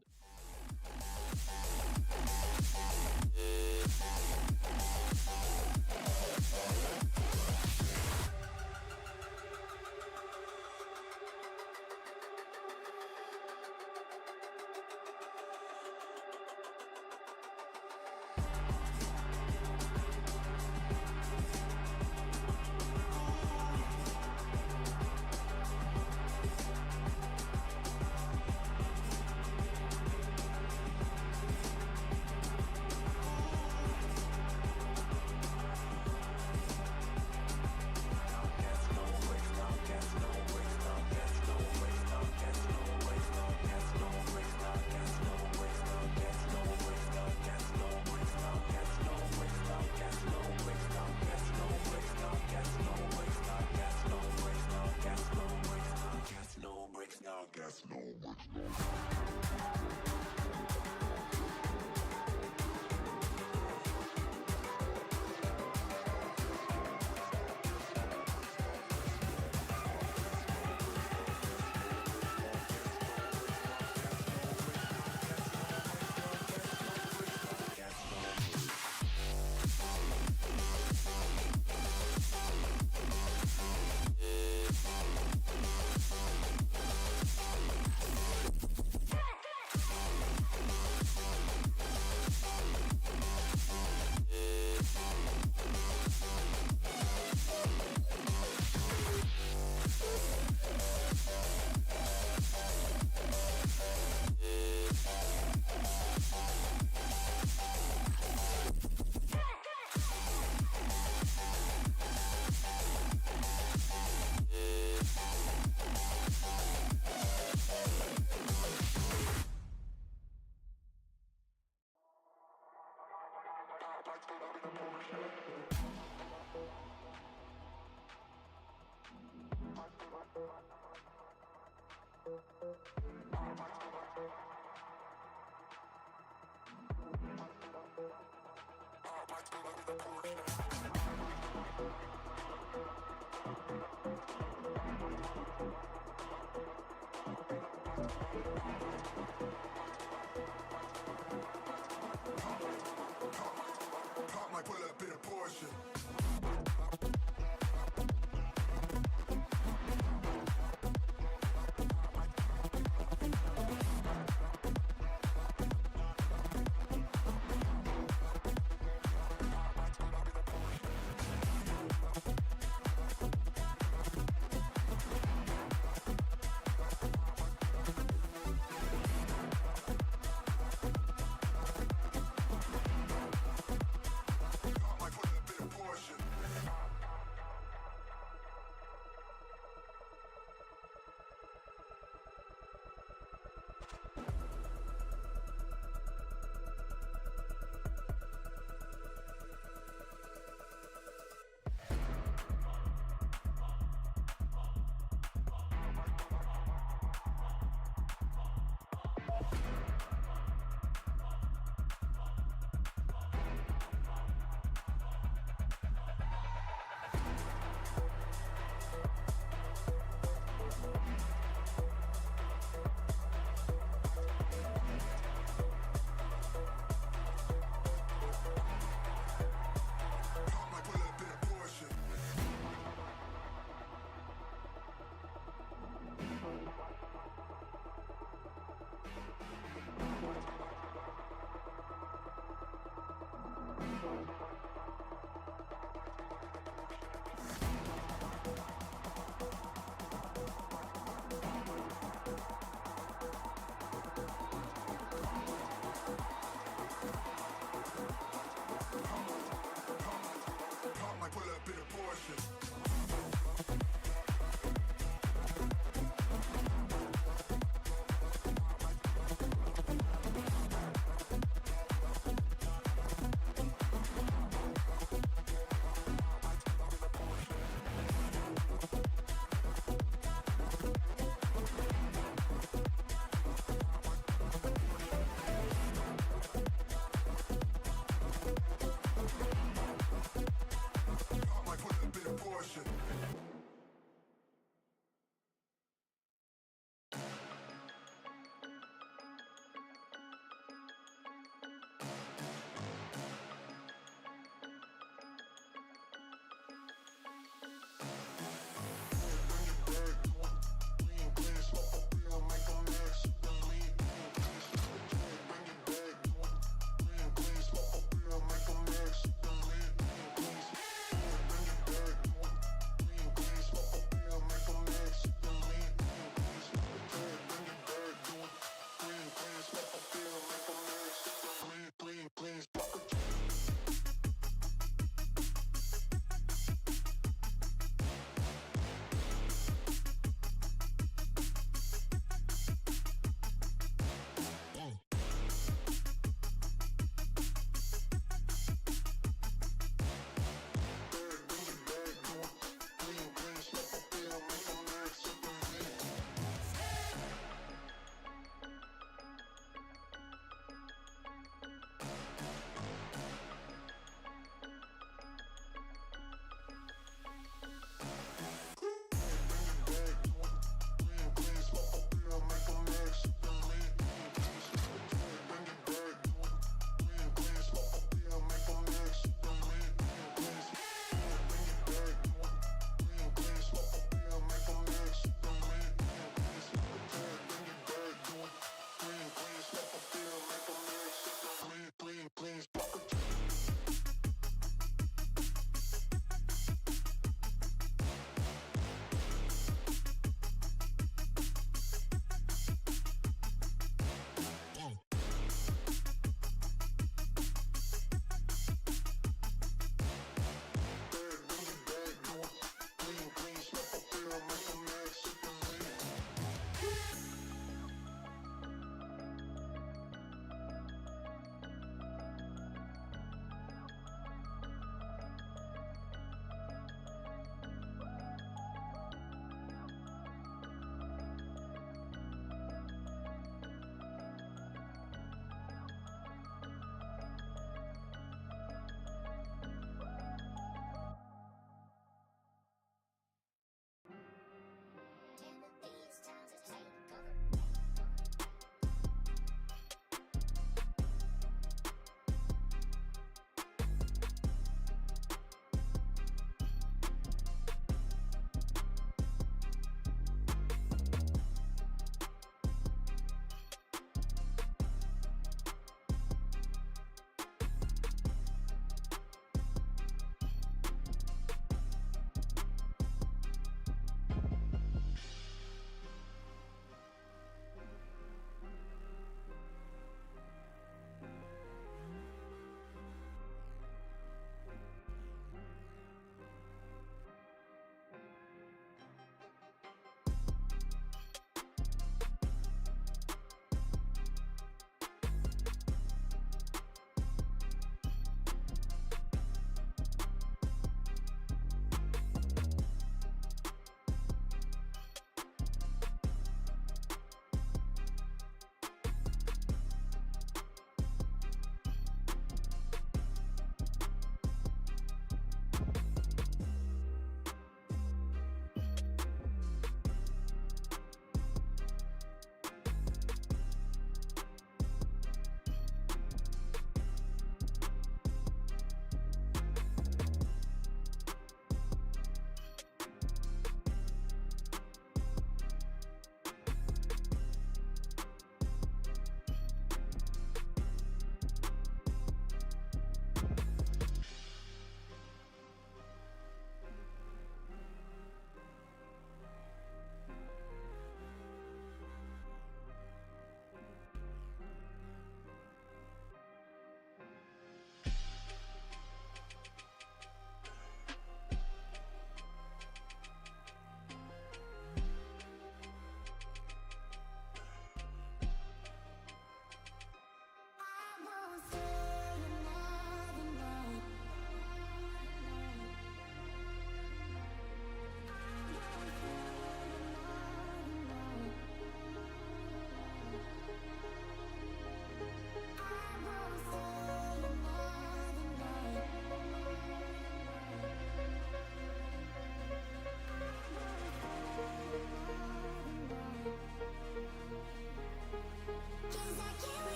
Portion.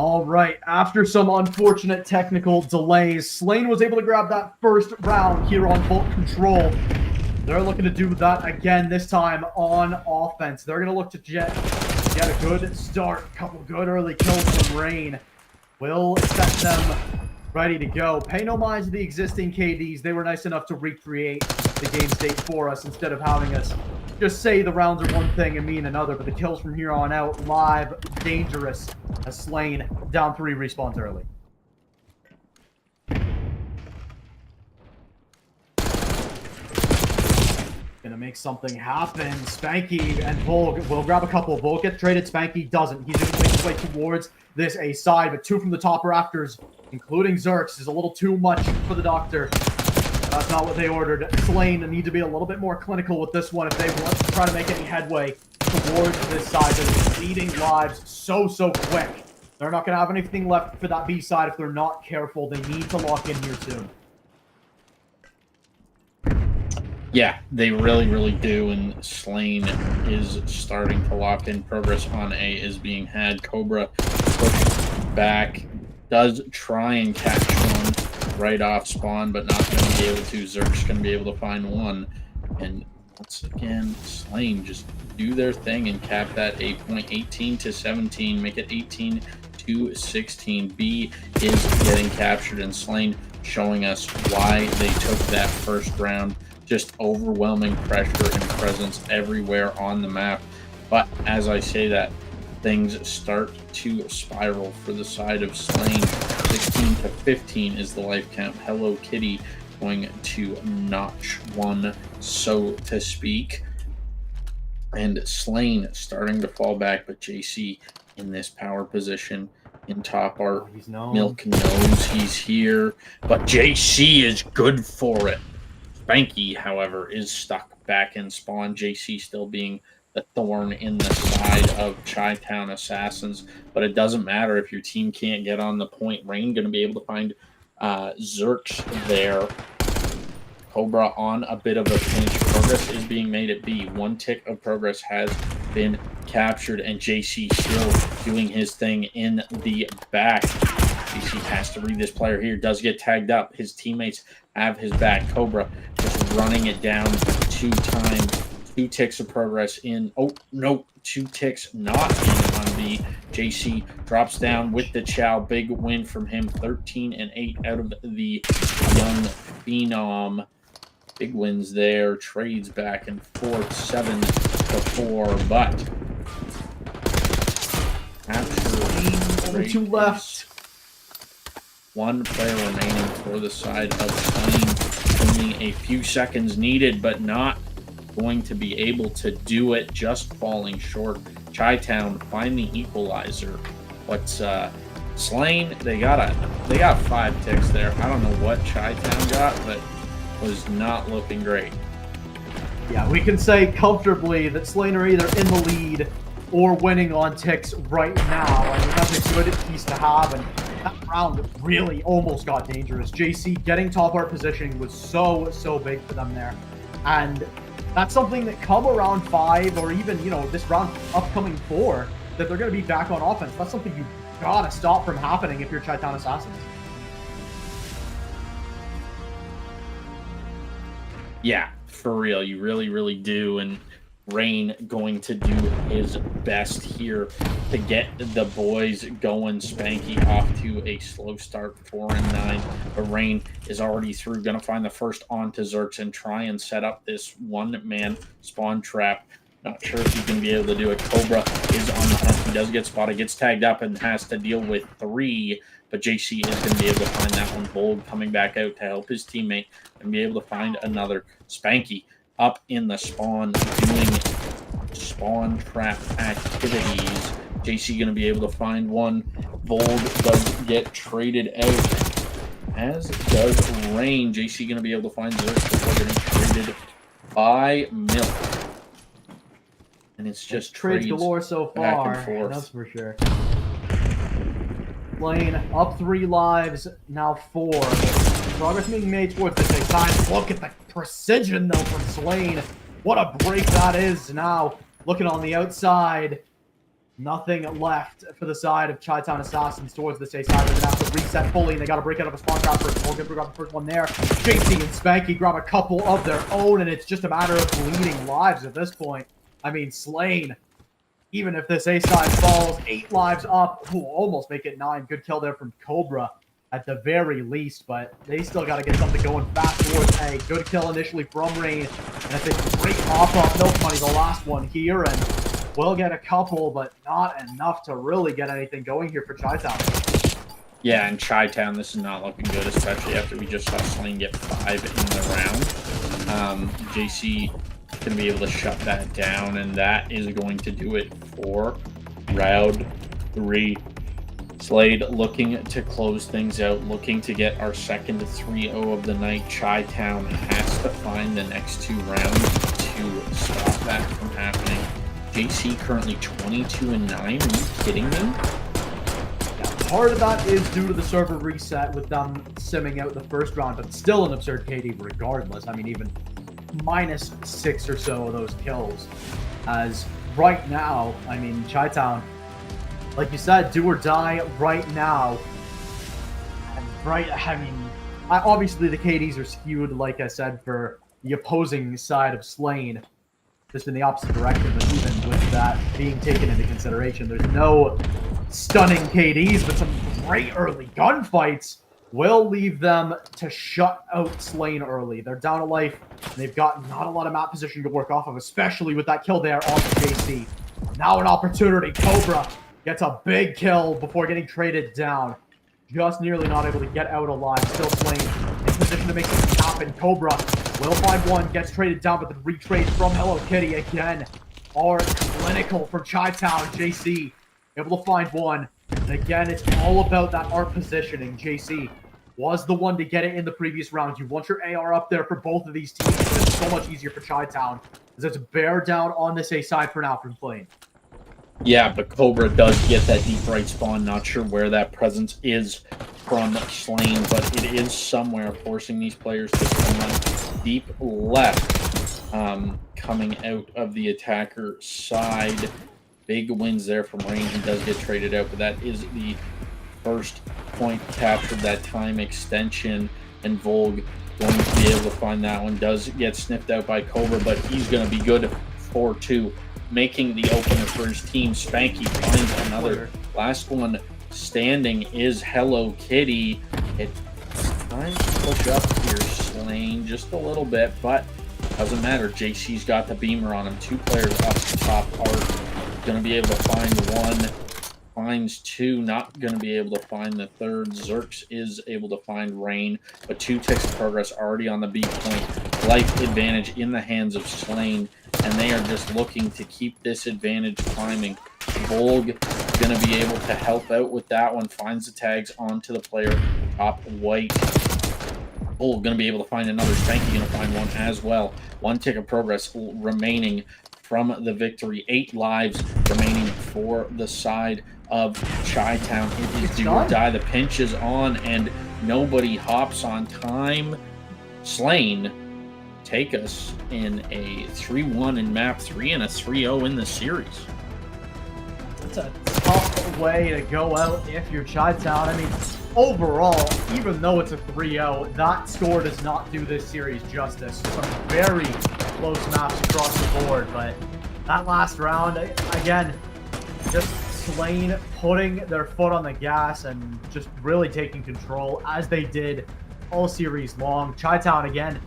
All right, after some unfortunate technical delays, Slain was able to grab that first round here on Bolt Control. They're looking to do that again, this time on offense. They're going to look to get a good start. A couple good early kills from Rain. Will set them ready to go. Pay no mind to the existing KDs. They were nice enough to recreate the game state for us instead of having us just say the rounds are one thing and mean another. But the kills from here on out, live, dangerous, as Slain down 3 respawns early. Gonna make something happen. Spanky and Volg will grab a couple. Volg gets traded. Spanky doesn't. He's gonna make his way towards this A side, but 2 from the top rafters, including Zerx, is a little too much for the doctor. That's not what they ordered. Slain need to be a little bit more clinical with this one if they want to try to make any headway towards this side. They're bleeding lives so quick. They're not gonna have anything left for that B side if they're not careful. They need to lock in here soon. Yeah, they really do, and Slain is starting to lock in. Progress on A is being had. Cobra pushed back, does try and catch one right off spawn, but not going to be able to. Zerk's going to be able to find one, and once again, Slain just do their thing and cap that 8 point. 18 to 17, make it 18 to 16. B is getting captured, and Slain showing us why they took that first round. Just overwhelming pressure and presence everywhere on the map. But as I say that, things start to spiral for the side of Slain. 16 to 15 is the life count. Hello Kitty going to notch one, so to speak. And Slain starting to fall back, but JC in this power position in top art. Milk knows he's here, but JC is good for it. Spanky, however, is stuck back in spawn. JC still being the thorn in the side of Chi-Town Assassins, but it doesn't matter if your team can't get on the point. Rain going to be able to find Zerx there. Cobra on a bit of a pinch. Progress is being made at B. 1 tick of progress has been captured, and JC still doing his thing in the back. JC has to read this player here. Does get tagged up. His teammates have his back. Cobra just running it down 2 times. 2 ticks of progress in. Oh, no. 2 ticks not in on B. JC drops down with the chow. Big win from him. 13 and 8 out of the young phenom. Big wins there. Trades back and forth. 7 to 4. But after only 2 left. 1 player remaining for the side of Slain. Only a few seconds needed, but not going to be able to do it. Just falling short. Chi-Town find the equalizer. But Slain, they got 5 ticks there. I don't know what Chi-Town got, but was not looking great. Yeah, we can say comfortably that Slain are either in the lead or winning on ticks right now. I mean, that's a good piece to have, and that round really almost got dangerous. JC getting top art positioning was so big for them there. And that's something that come around 5 or even, you know, this round upcoming 4, that they're going to be back on offense. That's something you gotta stop from happening if you're Chi-Town Assassins. Yeah, for real. You really do. And Rain going to do his best here to get the boys going. Spanky off to a slow start, 4 and 9. But Rain is already through. Going to find the first onto Zerx and try and set up this 1-man spawn trap. Not sure if he's going to be able to do it. Cobra is on the hunt. He does get spotted, gets tagged up, and has to deal with 3. But JC is going to be able to find that one. Bold coming back out to help his teammate and be able to find another. Spanky up in the spawn doing spawn trap activities. JC going to be able to find one. Bold does get traded out, as does Rain. JC going to be able to find Zerx before getting traded by Milk. And it's just trades galore so far, back and forth. that's for sure. Slain up 3 lives, now 4. Progress being made towards this A side. Look at the precision, though, from Slain. What a break that is now. Looking on the outside. Nothing left for the side of Chi-Town Assassins towards this A side. They're going to have to reset fully, and they got to break out of a spawn trap first. Morgan grab the first one there. JC and Spanky grab a couple of their own, and it's just a matter of bleeding lives at this point. I mean, Slain, even if this A side falls, 8 lives up, will almost make it 9. Good kill there from Cobra at the very least, but they still got to get something going fast towards A. Good kill initially from Rain, and it's a great off Milk Money, the last one here, and we'll get a couple, but not enough to really get anything going here for Chi-Town. Yeah, and Chi-Town, this is not looking good, especially after we just saw Slain get 5 in the round. JC going to be able to shut that down, and that is going to do it for round 3. Slade looking to close things out, looking to get our second 3-0 of the night. Chi-Town has to find the next 2 rounds to stop that from happening. JC currently 22-9. Are you kidding me? Yeah, part of that is due to the server reset with them simming out the first round, but still an absurd KD regardless. I mean, even -6 or so of those kills. As right now, I mean, Chi-Town, like you said, do or die right now. And obviously the KDs are skewed, like I said, for the opposing side of Slain. Just in the opposite direction, but even with that being taken into consideration, there's no stunning KDs, but some great early gunfights will leave them to shut out Slain early. They're down a life, and they've got not a lot of map position to work off of, especially with that kill there on JC. Now an opportunity. Cobra gets a big kill before getting traded down. Just nearly not able to get out alive. Still Slain in position to make something happen. Cobra will find one, gets traded down, but the retrade from Hello Kitty again are clinical from Chi-Town. JC able to find one. And again, it's all about that art positioning. JC was the one to get it in the previous round. You want your AR up there for both of these teams, but it's so much easier for Chi-Town, as it's bear down on this A side for now from Slain. Yeah, but Cobra does get that deep right spawn. Not sure where that presence is from Slain, but it is somewhere, forcing these players to spawn deep left, coming out of the attacker side. Big wins there from Rain. He does get traded out, but that is the first point captured, that time extension, and Volg going to be able to find that one. Does get sniffed out by Cobra, but he's going to be good for 2. Making the opener for his team. Spanky finds another. Last one standing is Hello Kitty. It's time to push up here, Slain, just a little bit, but doesn't matter. JC's got the beamer on him. 2 players up the top are going to be able to find 1. Finds 2, not going to be able to find the 3rd. Zerx is able to find Rain, but 2 ticks of progress already on the B point. Life advantage in the hands of Slain, and they are just looking to keep this advantage climbing. Volg going to be able to help out with that one. Finds the tags onto the player top white. Volg going to be able to find another. Spanky going to find one as well. 1 tick of progress remaining from the victory. 8 lives remaining for the side of Chi-Town. It is do or die. The pinch is on, and nobody hops on time. Slain take us in a 3-1 in map 3 and a 3-0 in the series. It's a tough way to go out if you're Chi-Town. I mean, overall, even though it's a 3-0, that score does not do this series justice. Some very close maps across the board, but that last round, again, just Slain putting their foot on the gas and just really taking control as they did all series long. Chi-Town, again,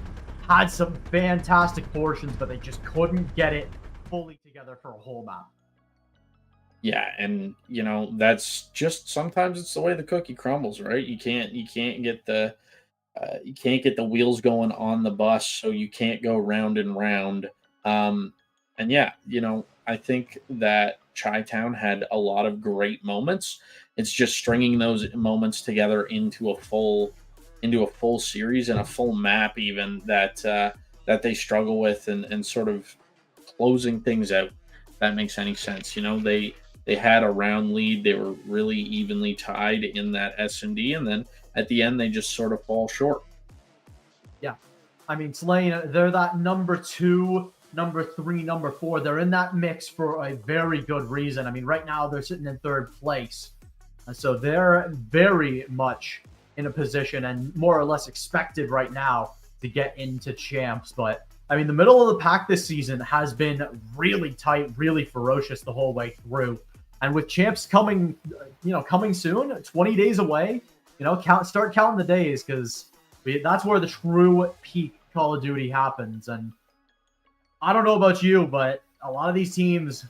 had some fantastic portions, but they just couldn't get it fully together for a whole map. Yeah, and you know, that's just sometimes it's the way the cookie crumbles, right? You can't get the wheels going on the bus, so you can't go round and round. And yeah, you know, I think that Chi-Town had a lot of great moments. It's just stringing those moments together into a full series and a full map, even that they struggle with, and sort of closing things out. If that makes any sense. You know, they had a round lead. They were really evenly tied in that S&D, and then at the end they just sort of fall short. Yeah, I mean, Slain, they're that number 2 number 3, number 4. They're in that mix for a very good reason. I mean, right now they're sitting in 3rd place. And so they're very much in a position and more or less expected right now to get into champs. But I mean, the middle of the pack this season has been really tight, really ferocious the whole way through. And with champs coming, coming soon, 20 days away, start counting the days, because that's where the true peak Call of Duty happens. And I don't know about you, but a lot of these teams,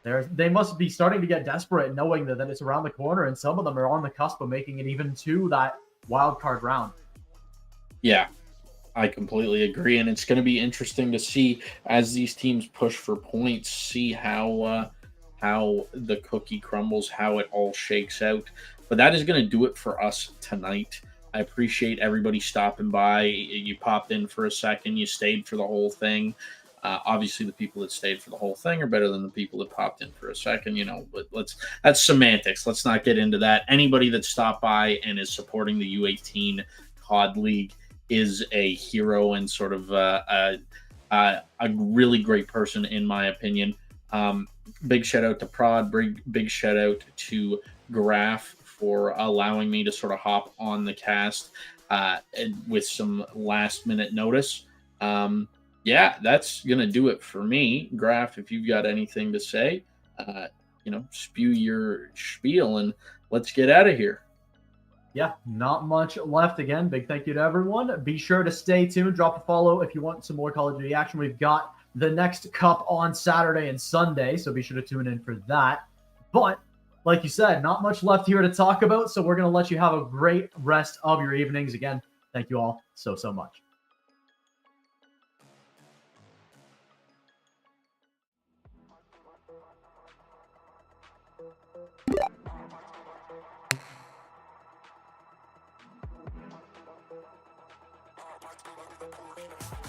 they must be starting to get desperate, knowing that it's around the corner, and some of them are on the cusp of making it even to that wild card round. Yeah, I completely agree, and it's going to be interesting to see as these teams push for points, see how the cookie crumbles, how it all shakes out. But that is going to do it for us tonight. I appreciate everybody stopping by. You popped in for a second, you stayed for the whole thing. Obviously, the people that stayed for the whole thing are better than the people that popped in for a second, but that's semantics. Let's not get into that. Anybody that stopped by and is supporting the U18 COD League is a hero and sort of a really great person, in my opinion. Big shout out to Prod, big shout out to Graph for allowing me to sort of hop on the cast with some last minute notice. Yeah, that's going to do it for me. Graph, if you've got anything to say, spew your spiel and let's get out of here. Yeah, not much left. Again, big thank you to everyone. Be sure to stay tuned. Drop a follow if you want some more Call of Duty action. We've got the next cup on Saturday and Sunday, so be sure to tune in for that. But like you said, not much left here to talk about, so we're going to let you have a great rest of your evenings. Again, thank you all so much. Bye.